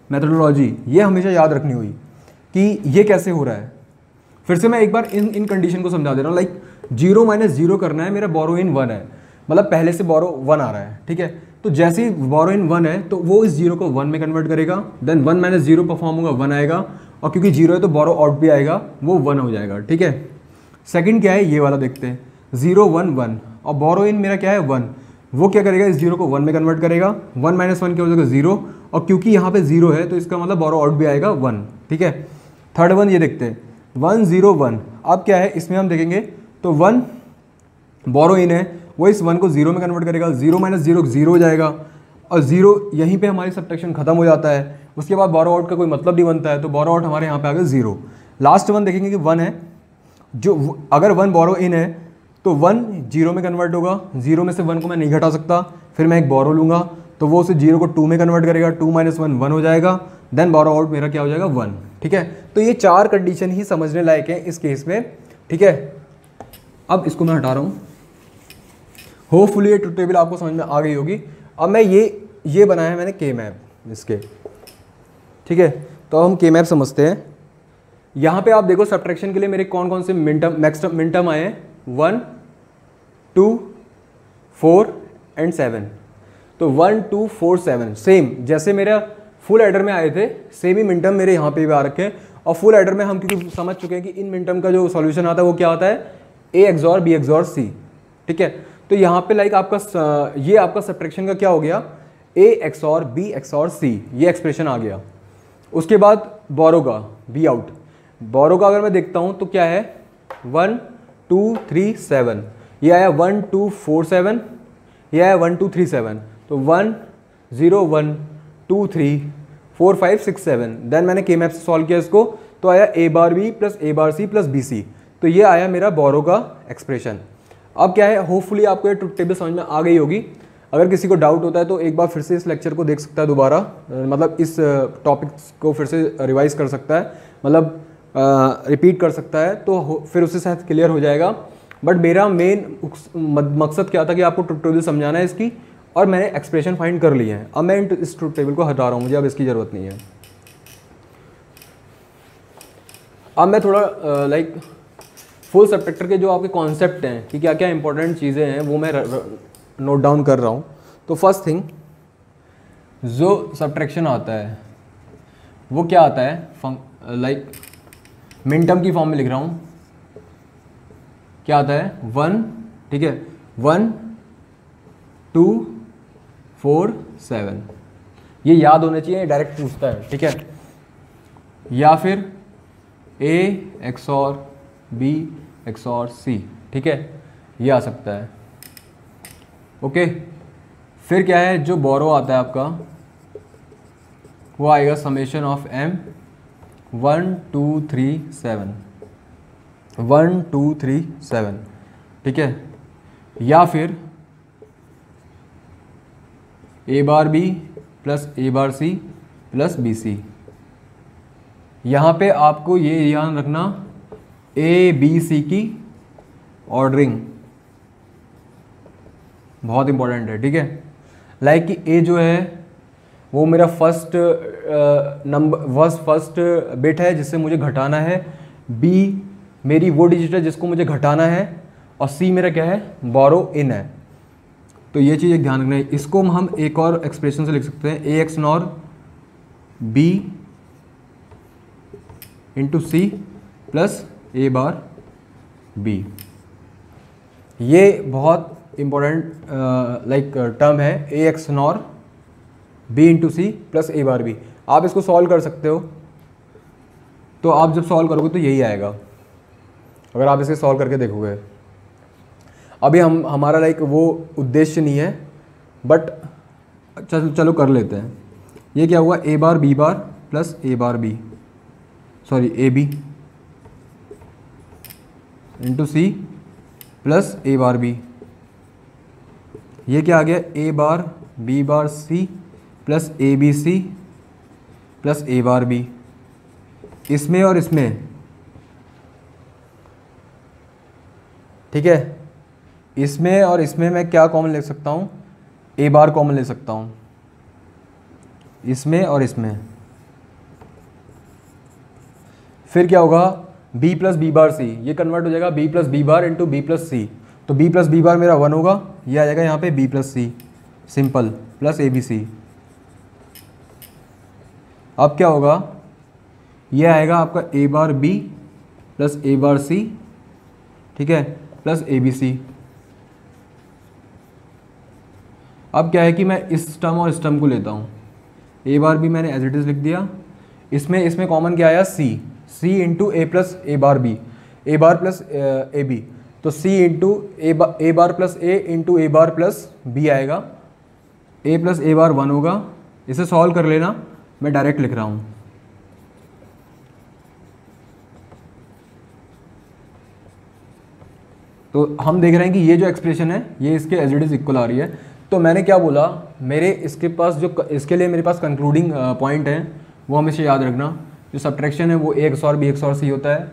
मेथडोलॉजी, ये हमेशा याद रखनी हुई कि ये कैसे हो रहा है। फिर से मैं एक बार इन कंडीशन को समझा दे रहा हूँ। लाइक 0 - 0 करना है, मेरा बोरो इन 1 है, मतलब पहले से बोरो 1 आ रहा है, ठीक है। तो जैसे ही बोरो इन 1 है तो वो इस 0 को 1 में कन्वर्ट करेगा, देन 1 - 0 परफॉर्म होगा, 1 आएगा, और क्योंकि 0 है तो बोरो आउट भी आएगा, वो 1 हो जाएगा, ठीक है। सेकंड क्या है, ये वाला देखते हैं, 0 1 1, और बोरो इन मेरा क्या है 1, वो क्या करेगा, इस 0 को 1 में कन्वर्ट करेगा, 1 - 1 क्या हो जाएगा 0, और क्योंकि यहाँ पे 0 है तो इसका मतलब बोरो आउट भी आएगा 1, ठीक है। थर्ड वन ये देखते हैं, 1 0 1, अब क्या है इसमें हम देखेंगे तो 1 बोरो इन है, वो इस 1 को 0 में कन्वर्ट करेगा, 0 - 0 0 हो जाएगा, और 0 यहीं पे हमारी सब्ट्रैक्शन खत्म हो जाता है। उसके बाद बोरो आउट का कोई मतलब नहीं बनता है, तो बोरो आउट हमारे यहाँ पे आ गया 0। लास्ट वन देखेंगे कि 1 है, जो अगर 1 बोरो इन है तो 1 0 में कन्वर्ट होगा, 0 में से 1 को मैं नहीं घटा सकता, फिर मैं एक बोरो लूँगा तो वो उसे 0 को 2 में कन्वर्ट करेगा, 2 - 1 1 हो जाएगा, देन बोरो आउट मेरा क्या हो जाएगा 1, ठीक है। तो ये 4 कंडीशन ही समझने लायक है इस केस में, ठीक है। अब इसको मैं हटा रहा हूँ, होपफुली ये ट्रुथ टेबल आपको समझ में आ गई होगी। अब मैं ये बनाया है मैंने के मैप इसके, ठीक है। तो हम के मैप समझते हैं। यहाँ पे आप देखो सब्ट्रैक्शन के लिए मेरे कौन कौन से मिन टर्म आए हैं, 1 2 4 एंड 7। तो 1 2 4 7 सेम जैसे मेरा फुल एडर में आए थे, सेम ही मिन टर्म मेरे यहाँ पे भी आ रखे हैं। और फुल एडर में हम क्योंकि समझ चुके हैं कि इन मिन टर्म का जो सॉल्यूशन आता है वो क्या आता है, A XOR B XOR C, ठीक है। तो यहाँ पे लाइक आपका ये आपका सब्ट्रैक्शन का क्या हो गया, A XOR B XOR C, ये एक्सप्रेशन आ गया। उसके बाद बोरो का B आउट, बोरो का अगर मैं देखता हूँ तो क्या है 1 2 3 7, ये आया 1 2 4 7, ये आया 1 2 3 7, तो 1 0 1 2 3 4 5 6 7। देन मैंने के मैप से सॉल्व किया इसको, तो आया A bar B plus A bar C plus BC, तो ये आया मेरा बोरो का एक्सप्रेशन। अब क्या है, होपफुली आपको ये ट्रुथ टेबल समझ में आ गई होगी। अगर किसी को डाउट होता है तो एक बार फिर से इस लेक्चर को देख सकता है दोबारा, मतलब इस टॉपिक को फिर से रिवाइज कर सकता है, मतलब रिपीट कर सकता है, तो फिर उससे शायद क्लियर हो जाएगा। बट मेरा मेन मकसद क्या था कि आपको ट्रुथ टेबल समझाना है इसकी, और मैंने एक्सप्रेशन फाइंड कर लिए हैं। अब मैं इस ट्रुथ टेबल को हटा रहा हूँ, मुझे अब इसकी ज़रूरत नहीं है। अब मैं थोड़ा लाइक फुल सब्ट्रैक्टर के जो आपके कॉन्सेप्ट हैं कि क्या क्या इंपॉर्टेंट चीज़ें हैं वो मैं नोट डाउन कर रहा हूँ। तो फर्स्ट थिंग, जो सब्ट्रैक्शन आता है वो क्या आता है, लाइक मिन टर्म की फॉर्म में लिख रहा हूँ, क्या आता है 1, ठीक है, 1 2 4 7, ये याद होना चाहिए, डायरेक्ट पूछता है, ठीक है। या फिर A XOR B XOR C, ठीक है, ये आ सकता है, ओके। फिर क्या है, जो बोरो आता है आपका वो आएगा समेशन ऑफ M 1 2 3 7, 1 2 3 7, ठीक है। या फिर A bar B plus A bar C plus BC। यहाँ पे आपको ये ध्यान रखना, A B C की ऑर्डरिंग बहुत इंपॉर्टेंट है, ठीक है। लाइक कि A जो है वो मेरा फर्स्ट बिट है जिससे मुझे घटाना है, B मेरी वो डिजिट है जिसको मुझे घटाना है, और C मेरा क्या है, बोरो इन है। तो ये चीज़ एक ध्यान रखना है। इसको हम एक और एक्सप्रेशन से लिख सकते हैं, A XOR B into C plus A bar B। ये बहुत इंपॉर्टेंट लाइक टर्म है, A XOR B into C plus A bar B। आप इसको सॉल्व कर सकते हो, तो आप जब सॉल्व करोगे तो यही आएगा, अगर आप इसे सॉल्व करके देखोगे। अभी हमारा लाइक वो उद्देश्य नहीं है, बट चलो कर लेते हैं। ये क्या हुआ, A bar B bar plus A bar B, sorry A B into C plus A bar B, ये क्या आ गया, A bar B bar C plus A B C plus A bar B. इसमें और इसमें, ठीक है, इसमें और इसमें मैं क्या कॉमन ले सकता हूँ, ए बार कॉमन ले सकता हूँ, इसमें और इसमें। फिर क्या होगा, b plus B bar C, ये कन्वर्ट हो जाएगा b plus B bar into B plus C. तो b प्लस बी बार मेरा 1 होगा, ये आ जाएगा यहाँ पे b plus C simple plus A B C. अब क्या होगा, ये आएगा आपका a bar b plus A bar C, ठीक है, प्लस ए बी सी। अब क्या है कि मैं इस टर्म और इस टर्म को लेता हूँ, ए बार बी मैंने एज इट इज़ लिख दिया, इसमें कॉमन क्या आया, C into A plus A bar B, A bar plus A B, तो C into A bar plus A into A bar plus B आएगा, ए प्लस ए बार 1 होगा। इसे सॉल्व कर लेना, मैं डायरेक्ट लिख रहा हूँ। तो हम देख रहे हैं कि ये जो एक्सप्रेशन है ये इसके एज इट इज़ इक्वल आ रही है। तो मैंने क्या बोला, मेरे इसके पास जो इसके लिए मेरे पास कंक्लूडिंग पॉइंट है वो हमेशा याद रखना, जो सब्ट्रैक्शन है वो ए एक्स और बी एक्स और सी होता है,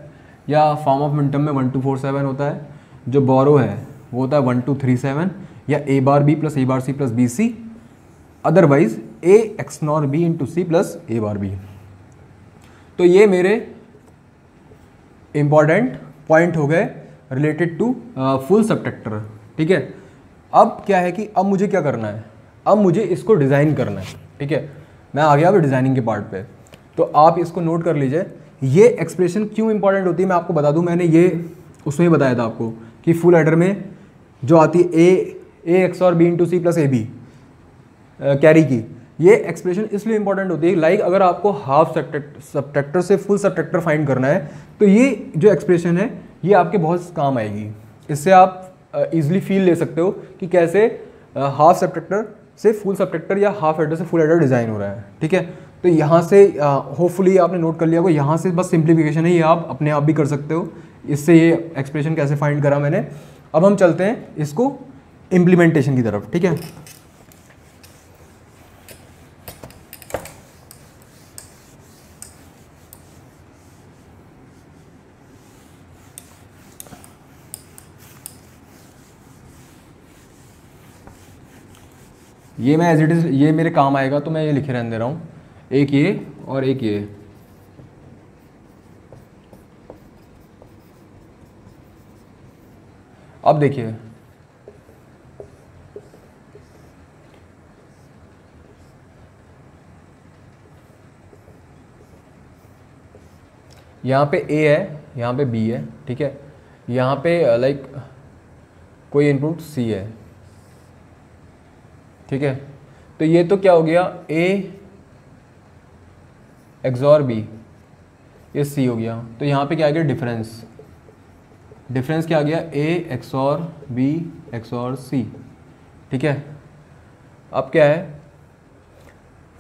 या फॉर्म ऑफ मिनटम में 1 2 4 7 होता है। जो बोरो है वो होता है 1 2 3 7, या A bar B plus A bar C plus B C, otherwise A XNOR B into C plus A bar B. तो ये मेरे इंपॉर्टेंट पॉइंट हो गए रिलेटेड टू फुल सबट्रैक्टर, ठीक है। अब क्या है कि अब मुझे क्या करना है, अब मुझे इसको डिज़ाइन करना है, ठीक है। मैं आ गया अब डिज़ाइनिंग के पार्ट पे। तो आप इसको नोट कर लीजिए, ये एक्सप्रेशन क्यों इंपॉर्टेंट होती है मैं आपको बता दूं। मैंने ये उसमें ही बताया था आपको कि फुल एडर में जो आती है ए एक्स और B into C plus A B carry की, ये एक्सप्रेशन इसलिए इंपॉर्टेंट होती है, लाइक अगर आपको हाफ सबट्रैक्टर से फुल सबट्रैक्टर फाइंड करना है तो ये जो एक्सप्रेशन है ये आपके बहुत काम आएगी। इससे आप इजीली फील ले सकते हो कि कैसे हाफ सबट्रैक्टर से फुल सबट्रैक्टर या हाफ एडर से फुल एडर डिज़ाइन हो रहा है, ठीक है। तो यहाँ से होपफुली आपने नोट कर लिया होगा, यहाँ से बस सिंप्लीफिकेशन है, ये आप अपने आप भी कर सकते हो। इससे ये एक्सप्रेशन कैसे फाइंड करा मैंने। अब हम चलते हैं इसको इम्प्लीमेंटेशन की तरफ, ठीक है। ये मैं एज इट इज़ ये मेरे काम आएगा तो मैं ये लिखे रहने दे रहा हूँ, एक ये और एक ये। अब देखिए यहाँ पे A है, यहाँ पे B है, ठीक है। यहाँ पे लाइक कोई इनपुट C है, ठीक है। तो ये तो क्या हो गया, A एक्सॉर B, ये C हो गया। तो यहाँ पे क्या आ गया, डिफरेंस क्या आ गया, A XOR B XOR C, ठीक है। अब क्या है,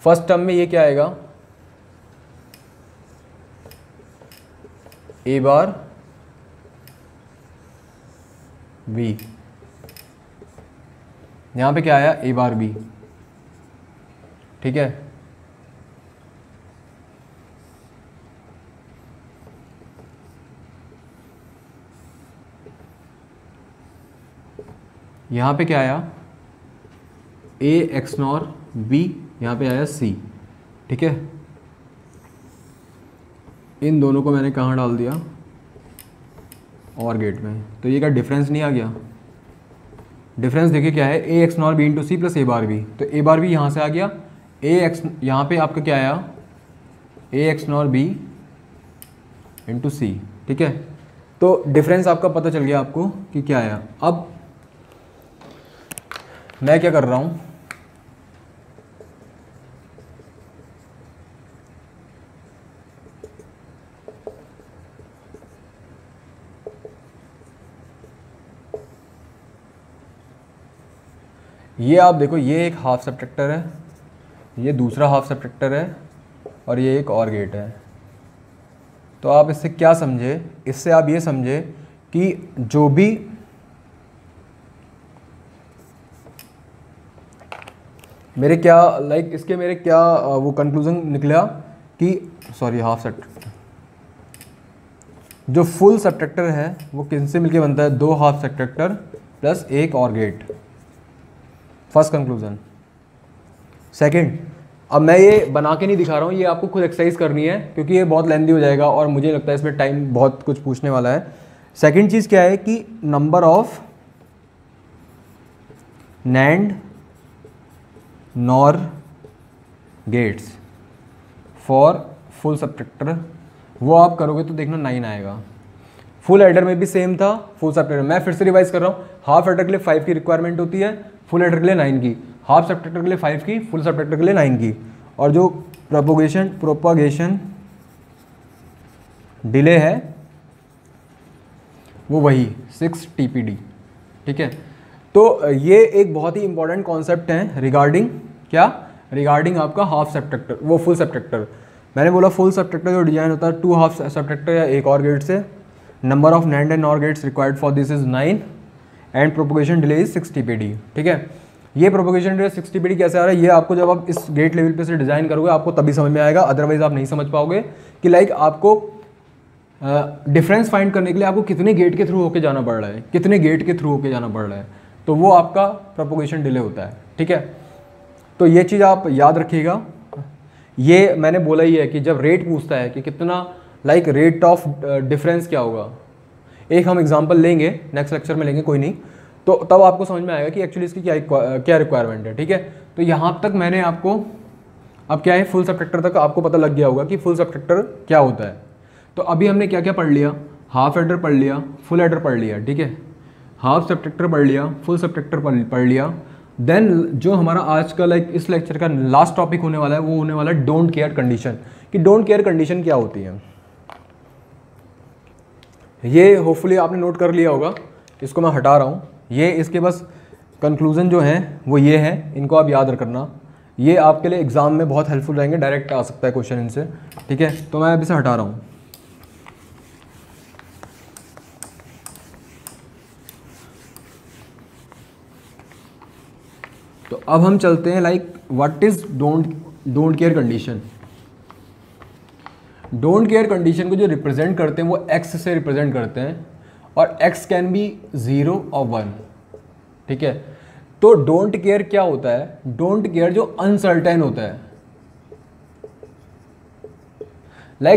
फर्स्ट टर्म में ये क्या आएगा, A बार B, यहाँ पे क्या आया, A बार B, ठीक है। यहाँ पे क्या आया, A एक्स नॉर B, यहाँ पे आया C, ठीक है। इन दोनों को मैंने कहाँ डाल दिया, और गेट में। तो ये क्या डिफरेंस नहीं आ गया, डिफरेंस देखिए क्या है, A XNOR B into C plus A bar B. तो ए बार बी यहाँ से आ गया, ए एक्स यहाँ पे आपका क्या आया, ए एक्स नॉर बी इंटू सी, ठीक है। तो डिफरेंस आपका पता चल गया आपको कि क्या आया। अब मैं क्या कर रहा हूँ, ये आप देखो, ये एक हाफ सबट्रैक्टर है, ये दूसरा हाफ सबट्रैक्टर है, और ये एक और गेट है। तो आप इससे क्या समझे, इससे आप ये समझे कि जो भी मेरे क्या इसके मेरे क्या वो कंक्लूजन निकला कि सॉरी हाफ सबट्रैक्टर, जो फुल सबट्रैक्टर है वो किनसे मिलके बनता है, 2 हाफ सबट्रैक्टर प्लस 1 और गेट। First conclusion. सेकंड, अब मैं ये बना के नहीं दिखा रहा हूँ, ये आपको खुद एक्सरसाइज करनी है क्योंकि ये बहुत लेंथी हो जाएगा और मुझे लगता है इसमें टाइम बहुत कुछ पूछने वाला है। सेकंड चीज़ क्या है कि number of NAND NOR gates for full subtractor, वो आप करोगे तो देखना 9 आएगा। फुल एडर में भी सेम था, फुल सबट्रैक्टर, मैं फिर से रिवाइज कर रहा हूँ, हाफ एडर के लिए 5 की रिक्वायरमेंट होती है, फुल एडर के लिए 9 की, हाफ सबट्रैक्टर के लिए 5 की, फुल सबट्रैक्टर के लिए 9 की, और जो प्रोपगेशन डिले है वो वही 6 TPD। ठीक है, तो ये एक बहुत ही इंपॉर्टेंट कॉन्सेप्ट है रिगार्डिंग क्या, रिगार्डिंग आपका हाफ सबट्रैक्टर, वो फुल सबट्रैक्टर। मैंने बोला फुल सबट्रैक्टर जो डिजाइन होता है 2 हाफ सबट्रैक्टर या 1 और गेट से, number of NAND and NOR gates required for this is 9 and propagation delay is 6 TPD। ठीक है, ये प्रोपगेशन डिले 6 TPD कैसे आ रहा है, ये आपको जब आप इस गेट लेवल पे से डिज़ाइन करोगे आपको तभी समझ में आएगा, अदरवाइज आप नहीं समझ पाओगे कि आपको डिफरेंस फाइंड करने के लिए आपको कितने गेट के थ्रू होके जाना पड़ रहा है, कितने गेट के थ्रू होके जाना पड़ रहा है, तो वो आपका प्रोपगेशन डिले होता है। ठीक है, तो ये चीज़ आप याद रखिएगा। ये मैंने बोला ही है कि जब रेट पूछता है कि कितना रेट ऑफ डिफरेंस क्या होगा, एक हम एग्जांपल लेंगे नेक्स्ट लेक्चर में लेंगे, कोई नहीं, तो तब आपको समझ में आएगा कि एक्चुअली इसकी क्या रिक्वायरमेंट है। ठीक है, तो यहाँ तक मैंने आपको, अब क्या है, फुल सबट्रैक्टर तक आपको पता लग गया होगा कि फुल सबट्रैक्टर क्या होता है। तो अभी हमने क्या क्या पढ़ लिया, हाफ एडर पढ़ लिया, फुल एडर पढ़ लिया। ठीक है, हाफ सबट्रैक्टर पढ़ लिया, फुल सबट्रैक्टर पढ़ लिया। देन जो हमारा आज का इस लेक्चर का लास्ट टॉपिक होने वाला है वो होने वाला है डोंट केयर कंडीशन, कि डोंट केयर कंडीशन क्या होती है। ये होपफुली आपने नोट कर लिया होगा, इसको मैं हटा रहा हूँ, ये इसके बस कंक्लूजन जो है वो ये है, इनको आप याद रखना, ये आपके लिए एग्जाम में बहुत हेल्पफुल रहेंगे, डायरेक्ट आ सकता है क्वेश्चन इनसे। ठीक है, तो मैं अभी इसे हटा रहा हूँ। तो अब हम चलते हैं what is don't care condition. Don't care condition को जो रिप्रेजेंट करते हैं वो एक्स से रिप्रेजेंट करते हैं, और एक्स कैन बी 0 और 1। ठीक है, तो डोंट केयर क्या होता है, डोंट केयर जो अनसर्टेन होता है,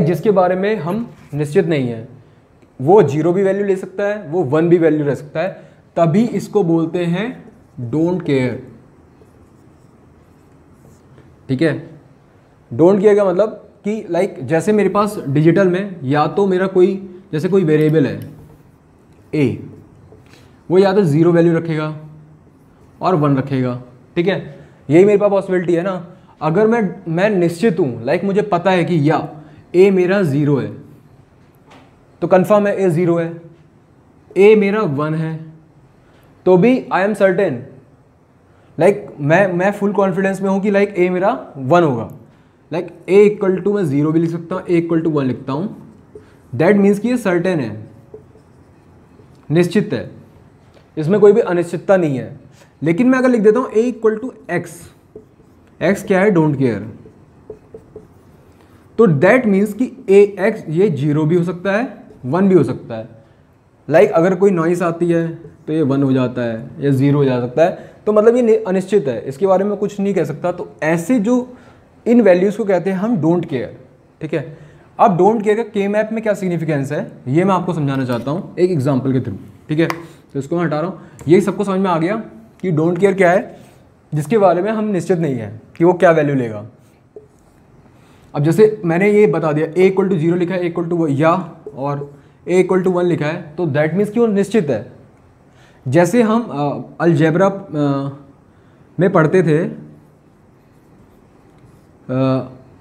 जिसके बारे में हम निश्चित नहीं है, वो 0 भी वैल्यू ले सकता है, वो 1 भी वैल्यू रह सकता है, तभी इसको बोलते हैं डोंट केयर। ठीक है, डोंट केयर का मतलब कि जैसे मेरे पास डिजिटल में या तो मेरा कोई जैसे कोई वेरिएबल है ए, वो या तो 0 वैल्यू रखेगा और 1 रखेगा। ठीक है, यही मेरे पास पॉसिबिलिटी है ना। अगर मैं निश्चित हूँ, मुझे पता है कि या ए मेरा 0 है तो कंफर्म है ए 0 है, ए मेरा 1 है तो भी आई एम सर्टेन, मैं फुल कॉन्फिडेंस में हूँ कि ए मेरा 1 होगा। ए इक्वल टू मैं 0 भी लिख सकता हूँ, ए इक्वल टू 1 लिखता हूँ, दैट मीन्स कि ये सर्टेन है, निश्चित है, इसमें कोई भी अनिश्चितता नहीं है। लेकिन मैं अगर लिख देता हूँ ए इक्वल टू एक्स, एक्स क्या है, डोंट केयर, तो दैट मीन्स कि ए एक्स ये 0 भी हो सकता है 1 भी हो सकता है। अगर कोई नॉइस आती है तो ये 1 हो जाता है या 0 हो जा सकता है, तो मतलब ये अनिश्चित है, इसके बारे में कुछ नहीं कह सकता। तो ऐसे जो इन वैल्यूज़ को कहते हैं हम डोंट केयर। ठीक है, अब डोंट केयर का के मैप में क्या सिग्निफिकेंस है ये मैं आपको समझाना चाहता हूँ एक एग्जांपल के थ्रू। ठीक है, तो इसको मैं हटा रहा हूँ, यही सबको समझ में आ गया कि डोंट केयर क्या है, जिसके बारे में हम निश्चित नहीं है कि वो क्या वैल्यू लेगा। अब जैसे मैंने ये बता दिया ए इक्वल टू 0 लिखा है, ए इक्वल टू या, और ए इक्वल टू 1 लिखा है, तो दैट मीन्स कि वो निश्चित है। जैसे हम अलजेब्रा में पढ़ते थे,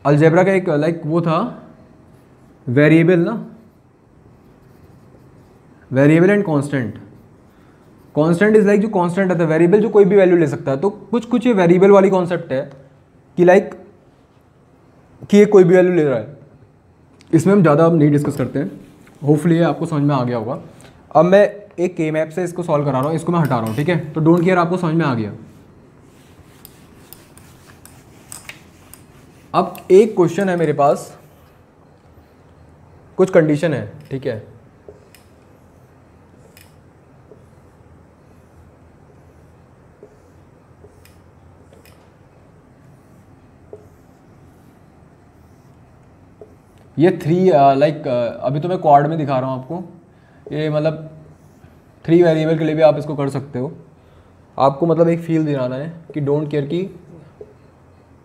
अलजेब्रा का एक वो था वेरिएबल ना, variable and constant. Constant is जो कांस्टेंट रहता है, वेरिएबल जो कोई भी वैल्यू ले सकता है। तो कुछ ये वेरिएबल वाली कॉन्सेप्ट है कि ये कोई भी वैल्यू ले रहा है, इसमें हम ज़्यादा नहीं डिस्कस करते हैं। होपफुली ये आपको समझ में आ गया होगा। अब मैं एक के मैप से इसको सॉल्व करा रहा हूँ, इसको मैं हटा रहा हूँ। ठीक है, तो डोंट केयर आपको समझ में आ गया। अब एक क्वेश्चन है मेरे पास, कुछ कंडीशन है, ठीक है। ये 3 लाइक अभी तो मैं क्वाड में दिखा रहा हूँ आपको, ये मतलब 3 वेरिएबल के लिए भी आप इसको कर सकते हो। आपको मतलब एक फील दिलाना है कि डोंट केयर की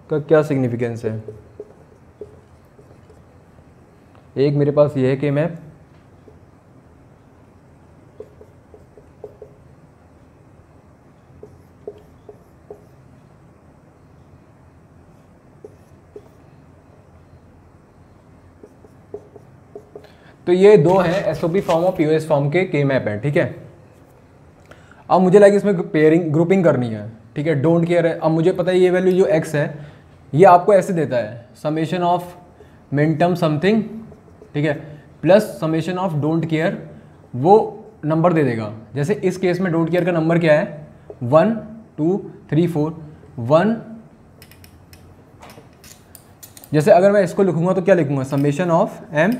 का क्या सिग्निफिकेंस है। एक मेरे पास ये है कि मैप, तो ये दो है एसओपी फॉर्म और पीओएस फॉर्म के के मैप हैं, ठीक है। अब मुझे लाइक इसमें पेयरिंग ग्रुपिंग करनी है, ठीक है। डोंट केयर है, अब मुझे पता है ये वैल्यू जो x है ये आपको ऐसे देता है समेशन ऑफ मिनटर्म समथिंग, ठीक है, plus summation of don't care, वो नंबर दे देगा। जैसे इस केस में डोंट केयर का नंबर क्या है 1 2 3 4 1। जैसे अगर मैं इसको लिखूंगा तो क्या लिखूंगा, समेशन ऑफ m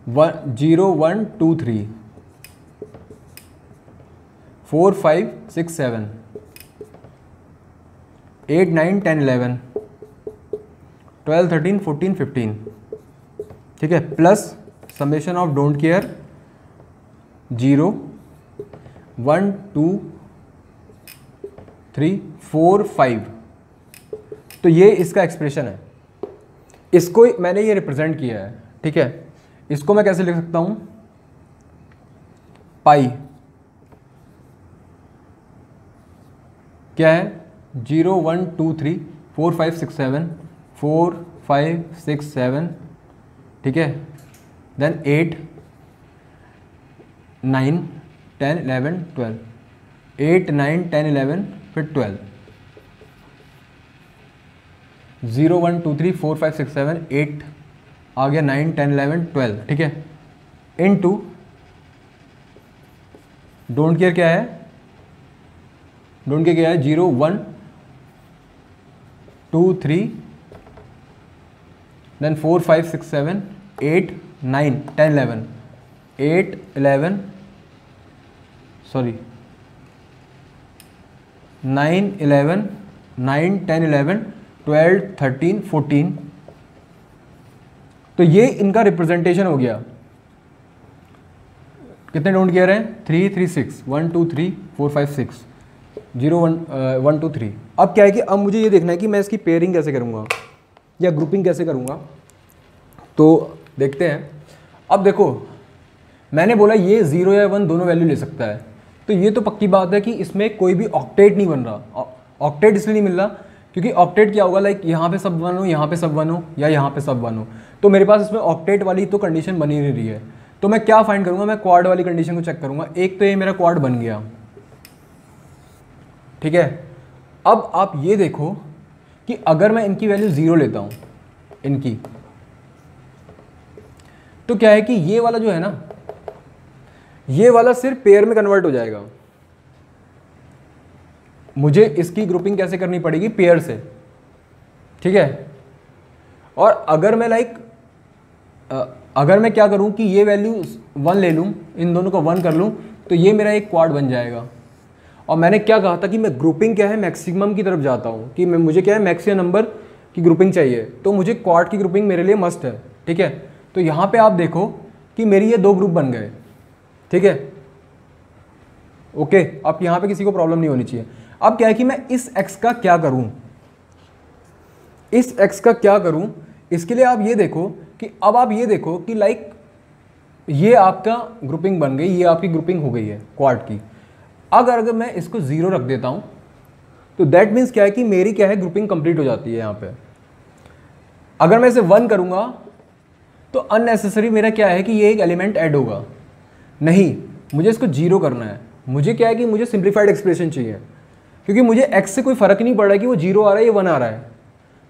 0 1 2 3 4 5 6 7 8 9 10 11 12 13 14 15, ठीक है, plus summation of don't care 0 1 2 3 4 5। तो ये इसका एक्सप्रेशन है, इसको मैंने ये रिप्रेजेंट किया है, ठीक है। इसको मैं कैसे लिख सकता हूं, पाई क्या है 0 1 2 3 4 5 6 7 4 5 6 7, ठीक है, देन 8 9 10 11 12, 8 9 10 11 फिर 12, 0 1 2 3 4 5 6 7 8 आ गया 9 10 11 12, ठीक है, इनटू डोंट केयर क्या है, डोंट केयर क्या है 0 1 2 3 देन 4 5 6 7 8 9 10 11 8 11 सॉरी 9 11 9 10 11 12 13 14। तो ये इनका रिप्रेजेंटेशन हो गया। कितने डोंट केयर हैं 3 3 6 1 2 3 4 5 6 0 1 2 3। अब क्या है कि अब मुझे ये देखना है कि मैं इसकी पेयरिंग कैसे करूँगा या ग्रुपिंग कैसे करूँगा, तो देखते हैं। अब देखो मैंने बोला ये 0 या 1 दोनों वैल्यू ले सकता है, तो ये तो पक्की बात है कि इसमें कोई भी ऑक्टेट नहीं बन रहा। ऑक्टेट इसलिए नहीं मिल रहा क्योंकि ऑक्टेट क्या होगा, लाइक यहाँ पे सब 1 हो, यहाँ पे सब 1 हो, या यहाँ पे सब 1 हो, तो मेरे पास इसमें ऑक्टेट वाली तो कंडीशन बनी नहीं रही है। तो मैं क्या फाइंड करूँगा, मैं क्वाड वाली कंडीशन को चेक करूँगा। एक तो ये मेरा क्वाड बन गया, ठीक है। अब आप ये देखो कि अगर मैं इनकी वैल्यू 0 लेता हूँ इनकी, तो क्या है कि ये वाला जो है ना, ये वाला सिर्फ पेयर में कन्वर्ट हो जाएगा। मुझे इसकी ग्रुपिंग कैसे करनी पड़ेगी, पेयर से, ठीक है। और अगर मैं अगर मैं क्या करूं कि ये वैल्यू 1 ले लूं, इन दोनों को 1 कर लूं, तो ये मेरा एक क्वाड बन जाएगा। और मैंने क्या कहा था कि मैं ग्रुपिंग क्या है मैक्सिमम की तरफ जाता हूं, कि मैं मुझे क्या है मैक्सिमम नंबर की ग्रुपिंग चाहिए, तो मुझे क्वाड की ग्रुपिंग मेरे लिए मस्ट है, ठीक है। तो यहाँ पे आप देखो कि मेरी ये 2 ग्रुप बन गए, ठीक है, ओके। अब यहाँ पे किसी को प्रॉब्लम नहीं होनी चाहिए। अब क्या है कि मैं इस x का क्या करूं, इस x का क्या करूं, इसके लिए आप ये देखो कि अब आप ये देखो कि लाइक ये आपका ग्रुपिंग बन गई, ये आपकी ग्रुपिंग हो गई है क्वाड की। अगर मैं इसको 0 रख देता हूं तो दैट मीन्स क्या है कि मेरी क्या है ग्रुपिंग कंप्लीट हो जाती है यहाँ पे। अगर मैं इसे 1 करूंगा तो अननेसेसरी मेरा क्या है कि ये एक एलिमेंट ऐड होगा, नहीं, मुझे इसको 0 करना है। मुझे क्या है कि मुझे सिंप्लीफाइड एक्सप्रेशन चाहिए, क्योंकि मुझे x से कोई फर्क नहीं पड़ रहा है कि वो 0 आ रहा है या 1 आ रहा है।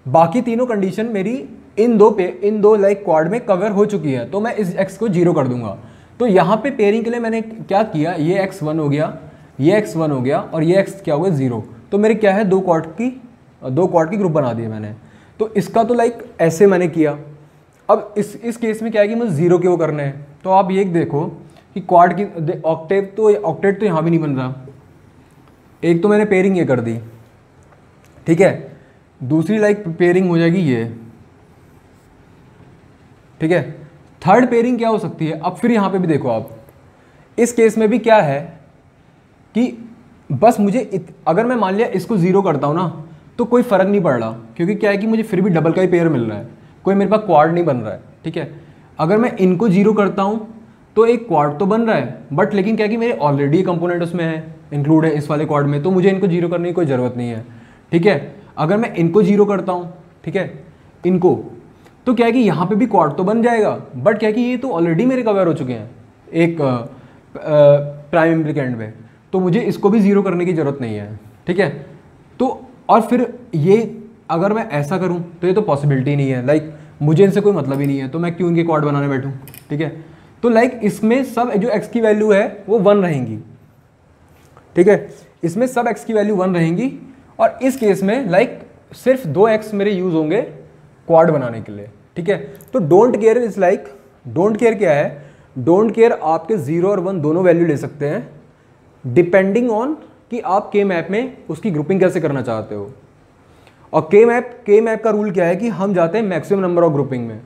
बाकी तीनों कंडीशन मेरी इन दो लाइक क्वाड में कवर हो चुकी है, तो मैं इस x को 0 कर दूंगा। तो यहाँ पे पेयरिंग के लिए मैंने क्या किया, ये x 1 हो गया, ये x 1 हो गया, और ये x क्या हो गया 0। तो मेरे क्या है 2 क्वाड की ग्रुप बना दिए मैंने। तो इसका तो लाइक ऐसे मैंने किया। अब इस केस में क्या है कि मुझे 0 के वो करने हैं, तो आप ये देखो कि क्वाड की ऑक्टेट तो यहाँ भी नहीं बन रहा। एक तो मैंने पेयरिंग ये कर दी, ठीक है, दूसरी लाइक पेयरिंग हो जाएगी ये, ठीक है। थर्ड पेयरिंग क्या हो सकती है, अब फिर यहाँ पे भी देखो आप, इस केस में भी क्या है कि बस मुझे अगर मैं मान लिया इसको 0 करता हूँ ना तो कोई फ़र्क नहीं पड़ रहा, क्योंकि क्या है कि मुझे फिर भी डबल का ही पेयर मिल रहा है, कोई मेरे पास क्वाड नहीं बन रहा है, ठीक है। अगर मैं इनको 0 करता हूँ तो एक क्वाड तो बन रहा है, बट लेकिन क्या है कि मेरे ऑलरेडी कंपोनेंट उसमें है, इंक्लूड है इस वाले क्वाड में, तो मुझे इनको 0 करने की कोई ज़रूरत नहीं है, ठीक है। अगर मैं इनको 0 करता हूँ, ठीक है, इनको, तो क्या है कि यहाँ पे भी क्वाड तो बन जाएगा, बट क्या है कि ये तो ऑलरेडी मेरे कवर हो चुके हैं एक प्राइम इम्प्लिकेंट में, तो मुझे इसको भी 0 करने की ज़रूरत नहीं है, ठीक है। तो और फिर ये अगर मैं ऐसा करूँ तो ये तो पॉसिबिलिटी नहीं है, लाइक मुझे इनसे कोई मतलब ही नहीं है, तो मैं क्यों इनके क्वाड बनाने बैठूँ, ठीक है। तो लाइक इसमें सब जो x की वैल्यू है वो 1 रहेंगी, ठीक है, इसमें सब x की वैल्यू 1 रहेंगी, और इस केस में लाइक सिर्फ 2x मेरे यूज़ होंगे क्वाड बनाने के लिए, ठीक है। तो don't care is like, don't care क्या है, डोंट केयर आपके 0 और 1 दोनों वैल्यू ले सकते हैं डिपेंडिंग ऑन कि आप के मैप में उसकी ग्रुपिंग कैसे करना चाहते हो। और के मैप का रूल क्या है कि हम जाते हैं मैक्सिमम नंबर ऑफ ग्रुपिंग में,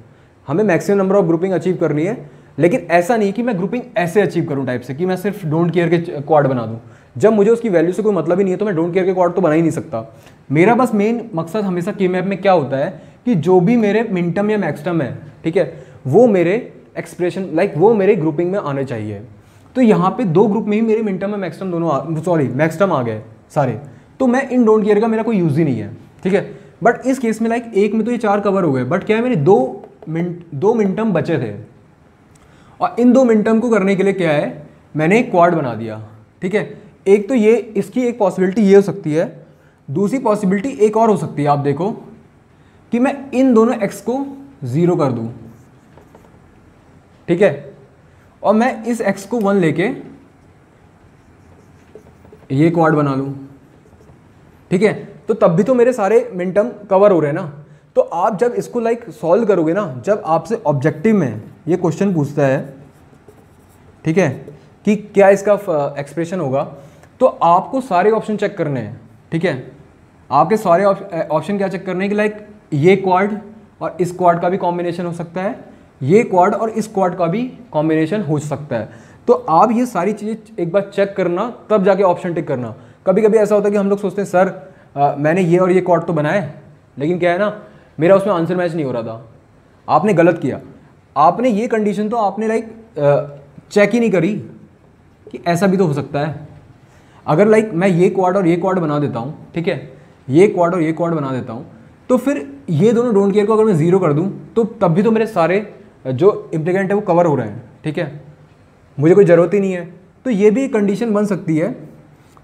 हमें maximum number of grouping achieve करनी है, लेकिन ऐसा नहीं कि मैं ग्रुपिंग ऐसे अचीव करूं टाइप से कि मैं सिर्फ डोंट केयर के क्वाड बना दूं। जब मुझे उसकी वैल्यू से कोई मतलब ही नहीं है तो मैं डोंट केयर के क्वाड तो बना ही नहीं सकता। मेरा बस मेन मकसद हमेशा के मैप में क्या होता है कि जो भी मेरे मिनटम या मैक्सटम है, ठीक है, वो मेरे एक्सप्रेशन लाइक वो मेरे ग्रुपिंग में आने चाहिए। तो यहाँ पे 2 ग्रुप में ही मेरे मिनटम और मैक्सटम दोनों मैक्सटम आ गए सारे, तो मैं इन डोंट केयर का मेरा कोई यूज़ ही नहीं है, ठीक है। बट इस केस में लाइक एक में तो ये 4 कवर हो गए, बट क्या है मेरे 2 मिनटम बचे थे, और इन 2 मिनटम को करने के लिए क्या है मैंने एक क्वाड बना दिया, ठीक है। एक तो ये इसकी एक पॉसिबिलिटी ये हो सकती है, दूसरी पॉसिबिलिटी एक और हो सकती है, आप देखो कि मैं इन दोनों x को 0 कर दूं, ठीक है, और मैं इस x को 1 लेके ये क्वाड बना लूं, ठीक है। तो तब भी तो मेरे सारे मिनटम कवर हो रहे हैं ना। तो आप जब इसको लाइक सॉल्व करोगे ना, जब आपसे ऑब्जेक्टिव में ये क्वेश्चन पूछता है, ठीक है, कि क्या इसका एक्सप्रेशन होगा, तो आपको सारे ऑप्शन चेक करने हैं, ठीक है। आपके सारे ऑप्शन क्या चेक करने हैं कि लाइक ये क्वाड और इस क्वाड का भी कॉम्बिनेशन हो सकता है, ये क्वाड और इस क्वाड का भी कॉम्बिनेशन हो सकता है। तो आप ये सारी चीज़ें एक बार चेक करना, तब जाके ऑप्शन टिक करना। कभी कभी ऐसा होता है कि हम लोग सोचते हैं सर मैंने ये और ये क्वाड तो बनाए, लेकिन क्या है ना मेरा उसमें आंसर मैच नहीं हो रहा था। आपने गलत किया, आपने ये कंडीशन तो आपने लाइक चेक ही नहीं करी कि ऐसा भी तो हो सकता है। अगर लाइक मैं ये क्वाड और ये क्वाड बना देता हूँ, ठीक है, ये क्वाड और ये क्वाड बना देता हूँ, तो फिर ये दोनों डोंट केयर को अगर मैं 0 कर दूँ तो तब भी तो मेरे सारे जो इम्प्लिकेंट है वो कवर हो रहे हैं, ठीक है, मुझे कोई ज़रूरत ही नहीं है। तो ये भी एक कंडीशन बन सकती है।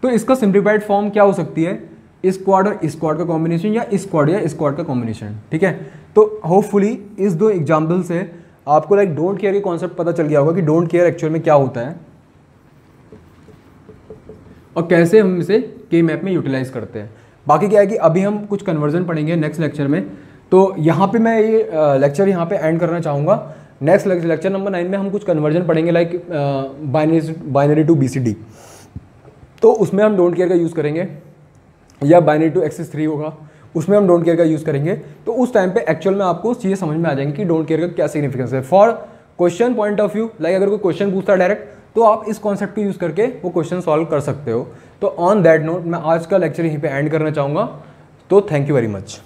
तो इसका सिंप्लीफाइड फॉर्म क्या हो सकती है, इस क्वाड और इस क्वाड का कॉम्बिनेशन, या इस क्वाड का कॉम्बिनेशन, ठीक है। तो होपफुली इस 2 एग्जाम्पल से आपको लाइक डोंट केयर के कॉन्सेप्ट पता चल गया होगा कि डोंट केयर एक्चुअल में क्या होता है और कैसे हम इसे के मैप में यूटिलाइज करते हैं। बाकी क्या है कि अभी हम कुछ कन्वर्जन पढ़ेंगे नेक्स्ट लेक्चर में। तो यहाँ पे मैं ये लेक्चर यहाँ पे एंड करना चाहूँगा। नेक्स्ट लेक्चर नंबर 9 में हम कुछ कन्वर्जन पढ़ेंगे लाइक बाइनरी टू BCD। तो उसमें हम डोंट केयर का यूज़ करेंगे, या बाइनरी टू एक्सिस 3 होगा, उसमें हम डोंट केयर का यूज़ करेंगे। तो उस टाइम पे एक्चुअल में आपको चीज़ें समझ में आ जाएंगी कि डोंट केयर का क्या सिग्निफिकेंस है for question point of view. Like अगर कोई क्वेश्चन पूछता है डायरेक्ट, तो आप इस कॉन्सेप्ट को यूज़ करके वो क्वेश्चन सॉल्व कर सकते हो। तो ऑन दैट नोट मैं आज का लेक्चर यहीं पे एंड करना चाहूँगा। तो थैंक यू वेरी मच।